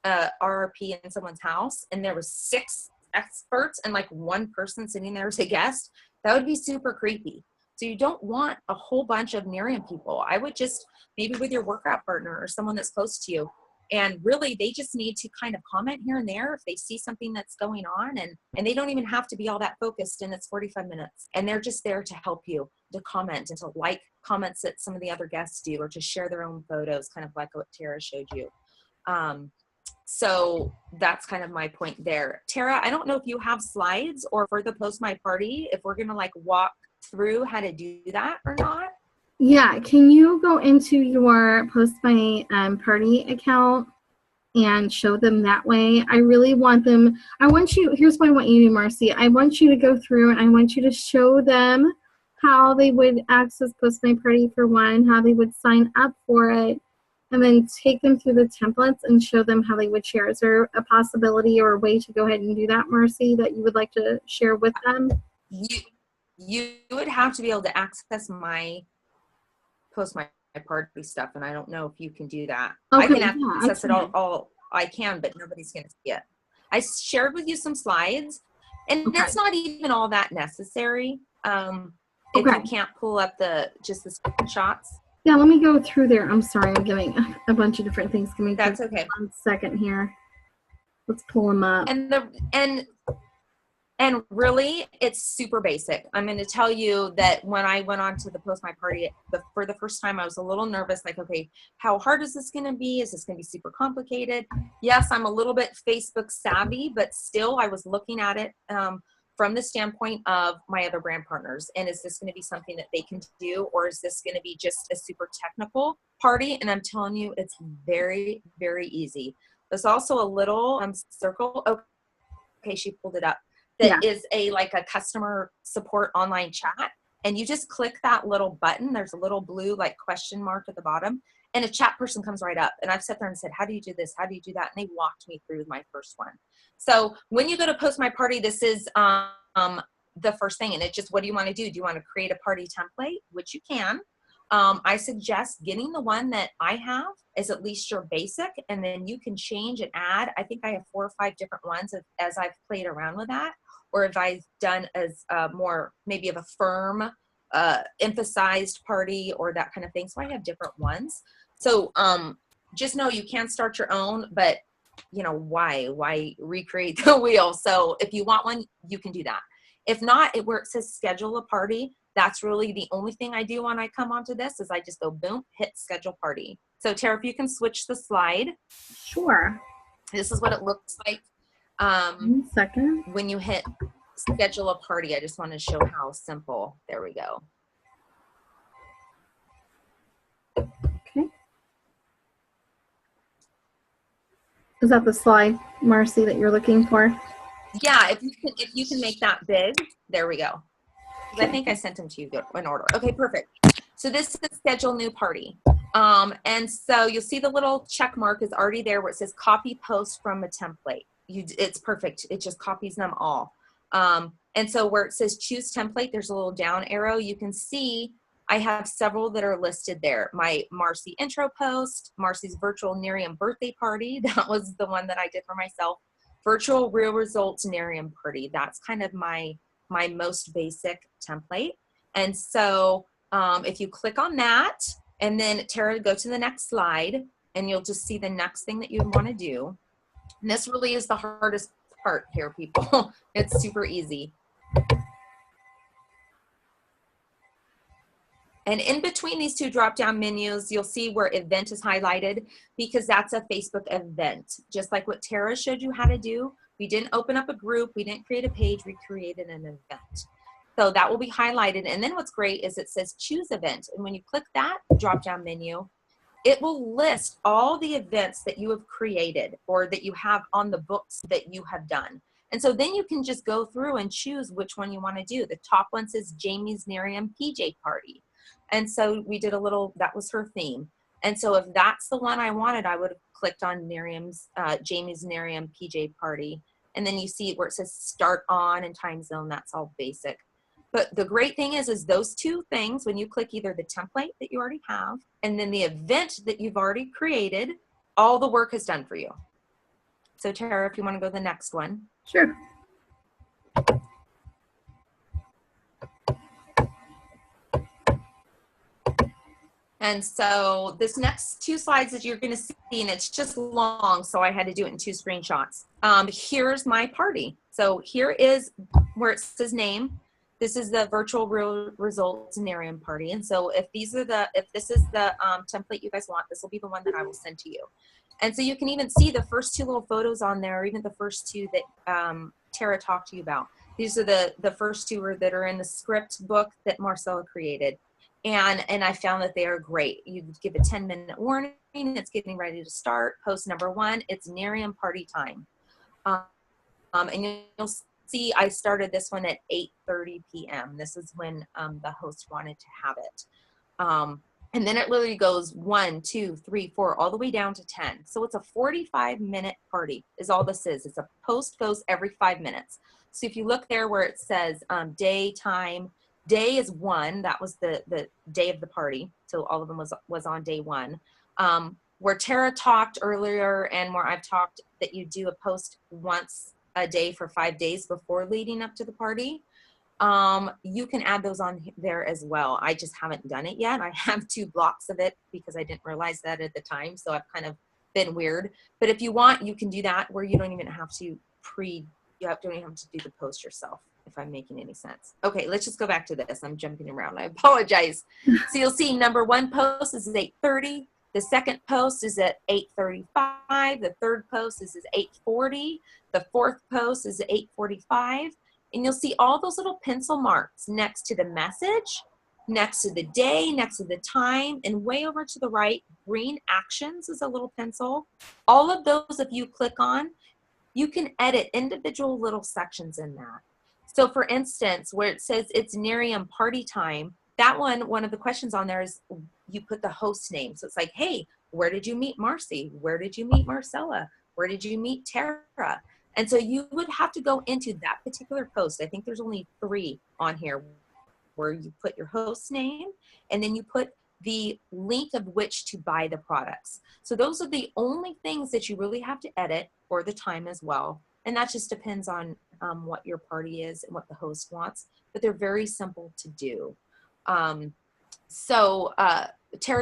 RRP in someone's house and there was 6 experts and like one person sitting there as a guest, that would be super creepy. So you don't want a whole bunch of Nerium people. I would just, maybe with your workout partner or someone that's close to you, and really they just need to kind of comment here and there if they see something that's going on, and they don't even have to be all that focused, and it's 45 minutes, and they're just there to help you, to comment and to like comments that some of the other guests do, or to share their own photos, kind of like what Tara showed you. So that's kind of my point there. Tara, I don't know if you have slides or for the PostMyParty, if we're going to like walk through how to do that or not. Yeah, can you go into your PostMyParty account and show them that way? I really want them, here's what I want you to do, Marcy. I want you to go through and I want you to show them how they would access PostMyParty for one, how they would sign up for it, and then take them through the templates and show them how they would share. Is there a possibility or a way to go ahead and do that, Marcy, that you would like to share with them? You would have to be able to access my PostMyParty stuff, and I don't know if you can do that. Okay, I can access it all I can, but nobody's going to see it. I shared with you some slides, and that's not even all that necessary. If you can't pull up just the screenshots. Yeah, let me go through there. I'm sorry, I'm getting a bunch of different things coming through. That's okay. 1 second here. Let's pull them up. And really, it's super basic. I'm going to tell you that when I went on to the PostMyParty for the first time, I was a little nervous, like, okay, how hard is this going to be? Is this going to be super complicated? Yes, I'm a little bit Facebook savvy, but still I was looking at it from the standpoint of my other brand partners. And is this going to be something that they can do, or is this going to be just a super technical party? And I'm telling you, it's very, very easy. There's also a little circle. Okay, she pulled it up. That is a customer support online chat. And you just click that little button. There's a little blue question mark at the bottom, and a chat person comes right up. And I've sat there and said, how do you do this? How do you do that? And they walked me through my first one. So when you go to PostMyParty, this is the first thing. And it's just, what do you want to do? Do you want to create a party template? Which you can. I suggest getting the one that I have is at least your basic, and then you can change and add. I think I have 4 or 5 different ones as I've played around with that, or if I've done as more maybe of a firm emphasized party or that kind of thing. So I have different ones. So just know you can start your own, but why recreate the wheel? So if you want one, you can do that. If not, where it says schedule a party, that's really the only thing I do when I come onto this is I just go boom, hit schedule party. So Tara, if you can switch the slide. Sure. This is what it looks like. 1 second. When you hit schedule a party, I just want to show how simple. There we go. Okay. Is that the slide, Marcy, that you're looking for? Yeah, if you can make that big, there we go. I think I sent them to you in order. Okay, perfect. So this is schedule new party. And so you'll see the little check mark is already there where it says copy post from a template. It's perfect. It just copies them all. And so where it says choose template, there's a little down arrow. You can see I have several that are listed there. My Marcy intro post, Marcy's virtual Nerium birthday party. That was the one that I did for myself. Virtual real results Nerium party. That's kind of my most basic template. And so if you click on that, and then Tara, go to the next slide, and you'll just see the next thing that you want to do. And this really is the hardest part here, people. It's super easy. And in between these two drop-down menus, you'll see where event is highlighted, because that's a Facebook event. Just like what Tara showed you how to do. We didn't open up a group. We didn't create a page. We created an event. So that will be highlighted. And then what's great is it says choose event. And when you click that drop-down menu, it will list all the events that you have created or that you have on the books that you have done. And so then you can just go through and choose which one you want to do. The top one says Jamie's Nerium PJ Party. And so we did a little, that was her theme. And so if that's the one I wanted, I would have clicked on Jamie's Nerium PJ Party. And then you see where it says start on and time zone, that's all basic. But the great thing is those two things, when you click either the template that you already have and then the event that you've already created, all the work is done for you. So Tara, if you want to go to the next one. Sure. And so this next two slides that you're going to see, and it's just long, so I had to do it in 2 screenshots. Here's my party. So here is where it says name. This is the virtual real results Nerium party. And so if this is the template you guys want, this will be the one that I will send to you. And so you can even see the first 2 little photos on there, or even the first 2 that Tara talked to you about. These are the first 2 that are in the script book that Marcella created. And I found that they are great. You give a 10-minute warning. It's getting ready to start. Post number 1, it's Nerium party time. And you'll see I started this one at 8:30 p.m. This is when the host wanted to have it. And then it literally goes 1, 2, 3, 4, all the way down to 10. So it's a 45-minute party is all this is. It's a post goes every 5 minutes. So if you look there where it says day, time, day is 1. That was the day of the party. So all of them was on day 1. Where Tara talked earlier and where I've talked that you do a post once a day for 5 days before leading up to the party. You can add those on there as well. I just haven't done it yet. I have 2 blocks of it because I didn't realize that at the time. So I've kind of been weird. But if you want, you can do that where you don't even have to don't even have to do the post yourself, if I'm making any sense. Okay, let's just go back to this. I'm jumping around. I apologize. So you'll see number 1 post is at 8:30. The second post is at 8:35. The third post is at 8:40. The fourth post is at 8:45. And you'll see all those little pencil marks next to the message, next to the day, next to the time, and way over to the right, green actions is a little pencil. All of those, if you click on, you can edit individual little sections in that. So for instance, where it says it's Nerium party time, that one of the questions on there is you put the host name. So it's like, hey, where did you meet Marcy? Where did you meet Marcella? Where did you meet Tara? And so you would have to go into that particular post. I think there's only 3 on here where you put your host name and then you put the link of which to buy the products. So those are the only things that you really have to edit, or the time as well. And that just depends on what your party is and what the host wants, but they're very simple to do. Tara,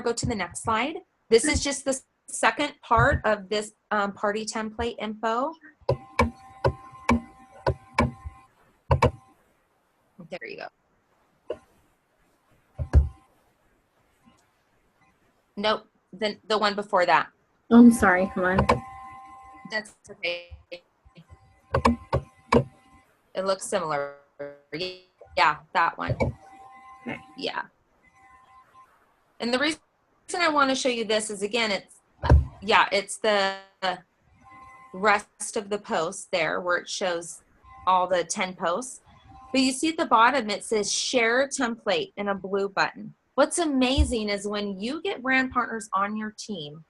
go to the next slide. This is just the second part of this party template info. There you go. Nope, the one before that. Oh, I'm sorry, come on. That's okay. It looks similar. Yeah, that one. Okay. Yeah. And the reason I want to show you this is, again, it's the rest of the post there where it shows all the 10 posts. But you see at the bottom, it says share template in a blue button. What's amazing is when you get brand partners on your team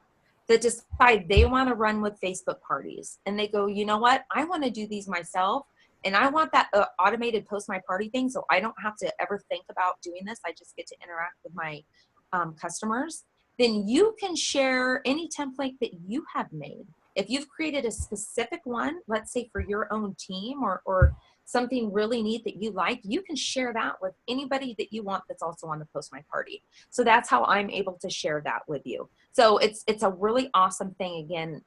that decide they want to run with Facebook parties and they go, you know what, I want to do these myself. And I want that automated Post My Party thing, so I don't have to ever think about doing this. I just get to interact with my customers. Then you can share any template that you have made. If you've created a specific one, let's say for your own team or something really neat that you like, you can share that with anybody that you want that's also on the Post My Party. So that's how I'm able to share that with you. So it's a really awesome thing, again,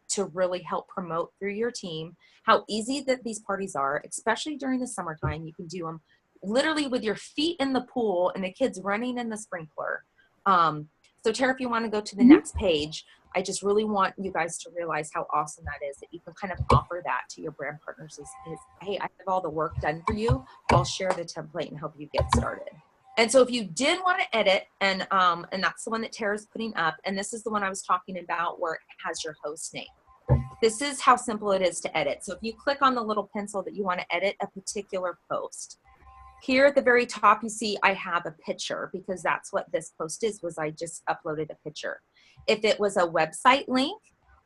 to really help promote through your team how easy that these parties are, especially during the summertime. You can do them literally with your feet in the pool and the kids running in the sprinkler. So Tara, if you want to go to the next page, I just really want you guys to realize how awesome that is, that you can kind of offer that to your brand partners is hey, I have all the work done for you. I'll share the template and help you get started. And so if you did want to edit, and that's the one that Tara's putting up, and this is the one I was talking about where it has your host name. This is how simple it is to edit. So if you click on the little pencil that you want to edit a particular post, here at the very top, you see I have a picture, because that's what this post was I just uploaded a picture. If it was a website link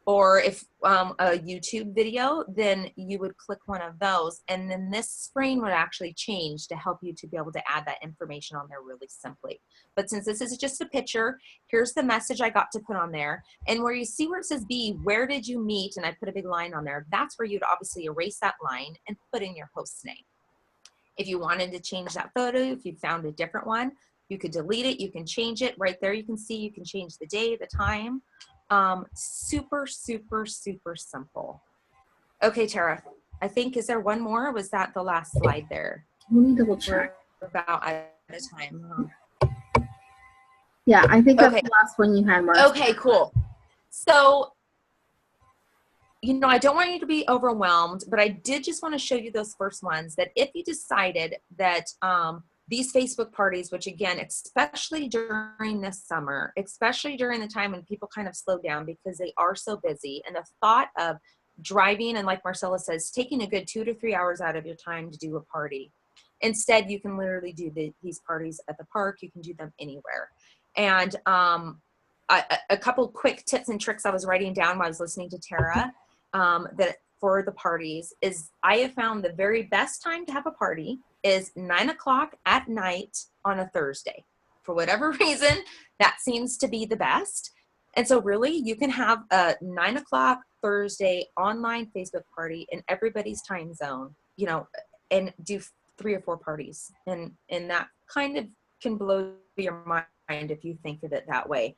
or if a YouTube video, then you would click one of those, and then this screen would actually change to help you to be able to add that information on there really simply. But since this is just a picture, here's the message I got to put on there. And where you see where it says B, where did you meet? And I put a big line on there. That's where you'd obviously erase that line and put in your host's name. If you wanted to change that photo, if you found a different one, you could delete it, you can change it. Right there you can see you can change the day, the time. Super, super, super simple. Okay, Tara, I think, is there one more? Or was that the last slide there? Let me double check. We're about out of time. Yeah, I think that's Okay. the last one you had, Mark. Okay, cool. So, you know, I don't want you to be overwhelmed, but I did just want to show you those first ones, that if you decided that these Facebook parties, which again, especially during this summer, especially during the time when people kind of slow down because they are so busy, and the thought of driving, and like Marcella says, taking a good 2 to 3 hours out of your time to do a party. Instead, you can literally do these parties at the park. You can do them anywhere. And a couple quick tips and tricks I was writing down while I was listening to Tara, that for the parties is, I have found the very best time to have a party is 9 o'clock at night on a Thursday. For whatever reason, that seems to be the best. And so really you can have a 9 o'clock Thursday online Facebook party in everybody's time zone, you know, and do 3 or 4 parties. And that kind of can blow your mind if you think of it that way.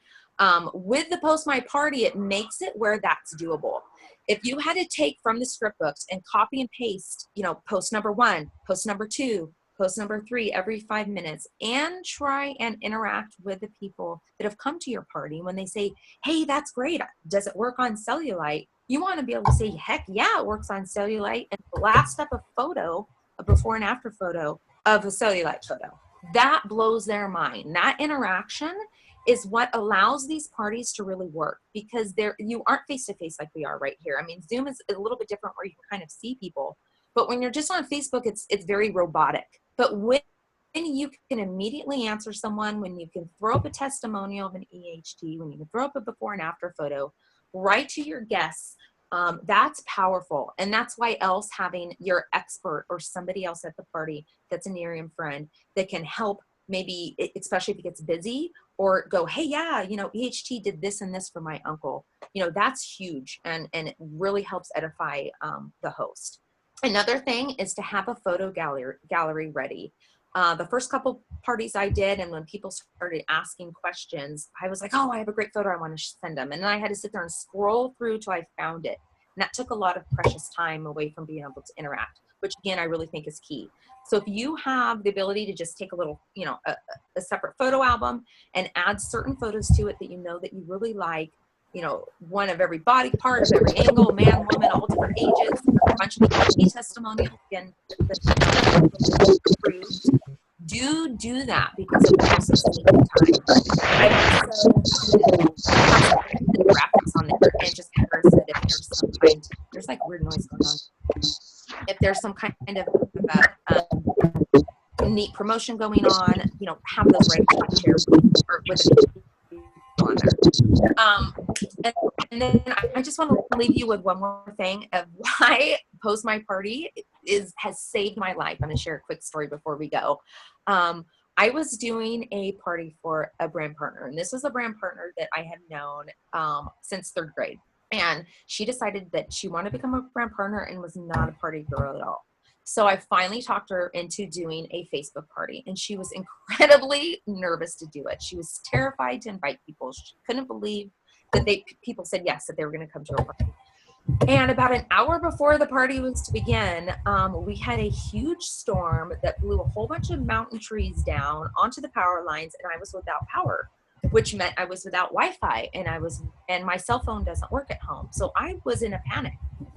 With the Post My Party, it makes it where that's doable. If you had to take from the script books and copy and paste, you know, post number 1, post number 2, post number 3 every 5 minutes, and try and interact with the people that have come to your party, when they say, hey, that's great, does it work on cellulite? You want to be able to say, heck yeah, it works on cellulite, and blast up a photo, a before and after photo of a cellulite photo. That blows their mind. That interaction is what allows these parties to really work, because you aren't face-to-face like we are right here. I mean, Zoom is a little bit different where you can kind of see people, but when you're just on Facebook, it's very robotic. But when you can immediately answer someone, when you can throw up a testimonial of an EHT, when you can throw up a before and after photo right to your guests, that's powerful. And that's why else having your expert or somebody else at the party that's a Nerium friend that can help, maybe, especially if it gets busy, or go, hey, yeah, you know, EHT did this and this for my uncle. You know, that's huge, and it really helps edify the host. Another thing is to have a photo gallery ready. The first couple parties I did, and when people started asking questions, I was like, oh, I have a great photo I want to send them. And then I had to sit there and scroll through till I found it. And that took a lot of precious time away from being able to interact, which again, I really think is key. So if you have the ability to just take a little, you know, a separate photo album and add certain photos to it that you know that you really like, you know, one of every body part, of every angle, man, woman, all different ages, a bunch of EHT testimonials, again, do that, because it will also save you time. I also have the graphics on there, and just like Kara said, if there's some kind, there's like weird noise going on. If there's some kind of neat promotion going on, you know, have those ready to share or with the people on there. And then I just want to leave you with one more thing of why Post My Party has saved my life. I'm going to share a quick story before we go. I was doing a party for a brand partner, and this was a brand partner that I had known since 3rd grade. And she decided that she wanted to become a brand partner and was not a party girl at all. So I finally talked her into doing a Facebook party, and she was incredibly nervous to do it. She was terrified to invite people. She couldn't believe that people said yes, that they were going to come to her party. And about an hour before the party was to begin, we had a huge storm that blew a whole bunch of mountain trees down onto the power lines, and I was without power, which meant I was without Wi-Fi, and my cell phone doesn't work at home. So I was in a panic,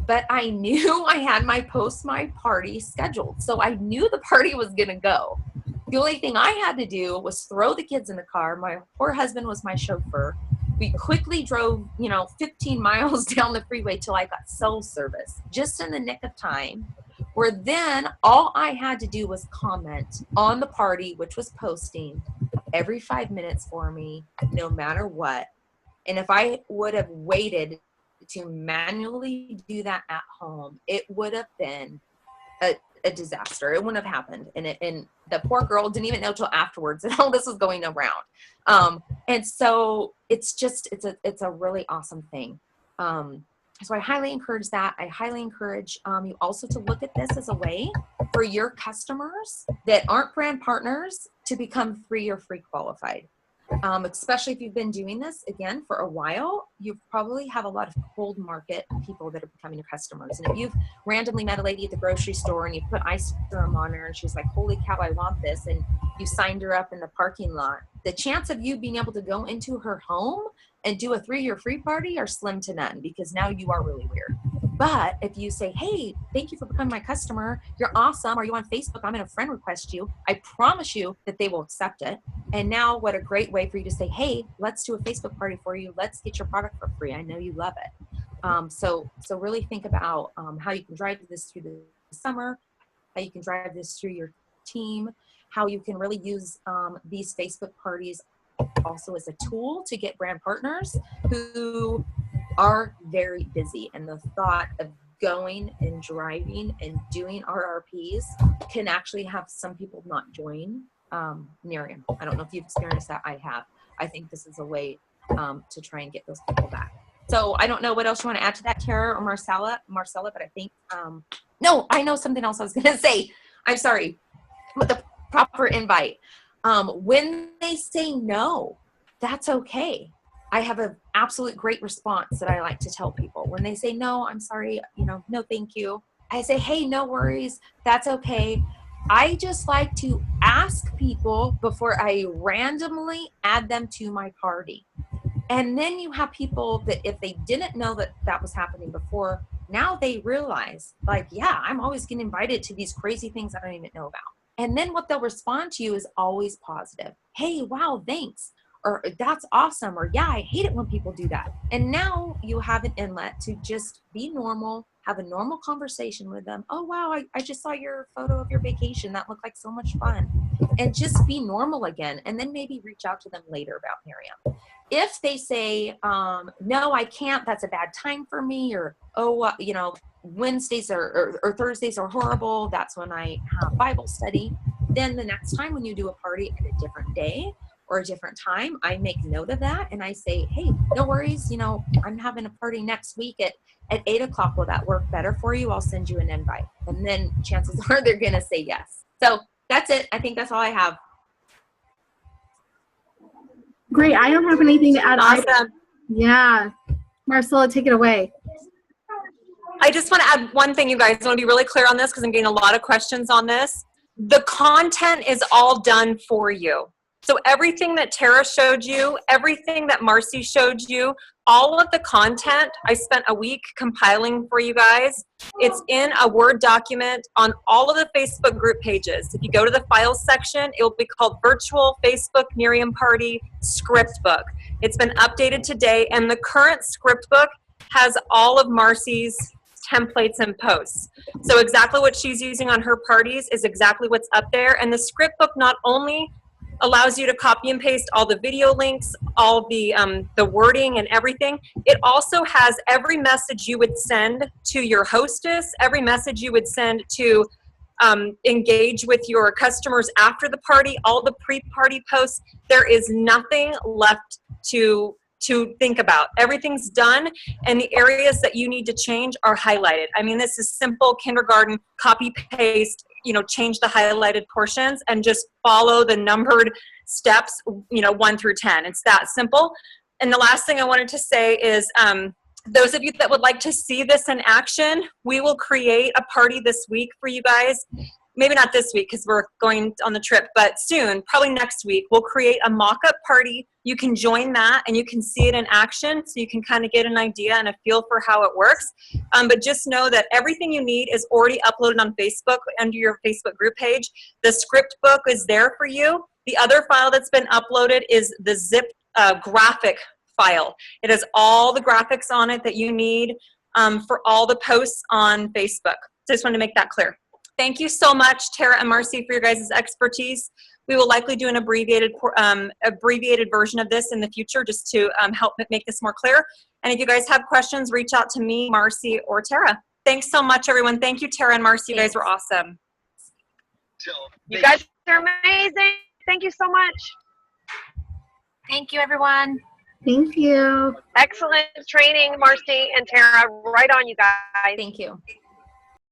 but I knew I had my PostMyParty scheduled. So I knew the party was going to go. The only thing I had to do was throw the kids in the car. My poor husband was my chauffeur. We quickly drove, 15 miles down the freeway till I got cell service, just in the nick of time, where then all I had to do was comment on the party, which was posting every 5 minutes for me, no matter what. And if I would have waited to manually do that at home, it would have been a disaster. It wouldn't have happened. And the poor girl didn't even know till afterwards that all this was going around. And so it's a really awesome thing. So I highly encourage that. I highly encourage you also to look at this as a way for your customers that aren't brand partners to become free or free qualified. Especially if you've been doing this again for a while, you probably have a lot of cold market people that are becoming your customers. And if you've randomly met a lady at the grocery store and you put ice cream on her and she's like, holy cow, I want this, and you signed her up in the parking lot, the chance of you being able to go into her home and do a 3-year free party are slim to none, because now you are really weird. But if you say, hey, thank you for becoming my customer, you're awesome, or you on Facebook, I'm going to friend request you, I promise you that they will accept it. And now what a great way for you to say, hey, let's do a Facebook party for you. Let's get your product for free. I know you love it. So really think about how you can drive this through the summer, how you can drive this through your team, how you can really use these Facebook parties also as a tool to get brand partners who are very busy. And the thought of going and driving and doing RRPs can actually have some people not join Nerium. I don't know if you've experienced that. I have. I think this is a way to try and get those people back. So I don't know what else you want to add to that, Tara or Marcella, but I think, no, I know something else I was going to say. I'm sorry. With the proper invite. When they say no, that's okay. I have an absolute great response that I like to tell people. When they say, no, I'm sorry, no, thank you. I say, hey, no worries. That's okay. I just like to ask people before I randomly add them to my party. And then you have people that if they didn't know that that was happening before, now they realize, like, yeah, I'm always getting invited to these crazy things I don't even know about. And then what they'll respond to you is always positive. Hey, wow, thanks. Or that's awesome. Or yeah, I hate it when people do that. And now you have an inlet to just be normal, have a normal conversation with them. Oh, wow, I just saw your photo of your vacation. That looked like so much fun. And just be normal again. And then maybe reach out to them later about Nerium. If they say, no, I can't, that's a bad time for me, or, oh, Wednesdays or Thursdays are horrible, that's when I have Bible study, then the next time when you do a party at a different day or a different time, I make note of that and I say, hey, no worries, I'm having a party next week at 8 o'clock. Will that work better for you? I'll send you an invite. And then chances are they're going to say yes. So that's it. I think that's all I have. Great. I don't have anything to add. Awesome. Yeah. Marcella, take it away. I just want to add one thing, you guys. I want to be really clear on this because I'm getting a lot of questions on this. The content is all done for you. So everything that Tara showed you, everything that Marcy showed you, all of the content I spent a week compiling for you guys. It's in a Word document on all of the Facebook group pages. If you go to the files section, it will be called Virtual Facebook Nerium Party Script Book. It's been updated today, and the current script book has all of Marcy's templates and posts. So exactly what she's using on her parties is exactly what's up there. And the script book not only allows you to copy and paste all the video links, all the wording and everything. It also has every message you would send to your hostess, every message you would send to engage with your customers after the party, all the pre-party posts. There is nothing left to think about. Everything's done, and the areas that you need to change are highlighted. I mean, this is simple kindergarten, copy paste, change the highlighted portions and just follow the numbered steps, 1 through 10. It's that simple. And the last thing I wanted to say is, those of you that would like to see this in action, we will create a party this week for you guys. Maybe not this week because we're going on the trip, but soon, probably next week, we'll create a mock-up party. You can join that and you can see it in action, so you can kind of get an idea and a feel for how it works. But just know that everything you need is already uploaded on Facebook under your Facebook group page. The script book is there for you. The other file that's been uploaded is the zip graphic file. It has all the graphics on it that you need for all the posts on Facebook. So I just wanted to make that clear. Thank you so much, Tara and Marcy, for your guys' expertise. We will likely do an abbreviated version of this in the future just to help make this more clear. And if you guys have questions, reach out to me, Marcy, or Tara. Thanks so much, everyone. Thank you, Tara and Marcy. You guys were awesome. You guys are amazing. Thank you so much. Thank you, everyone. Thank you. Excellent training, Marcy and Tara. Right on, you guys. Thank you.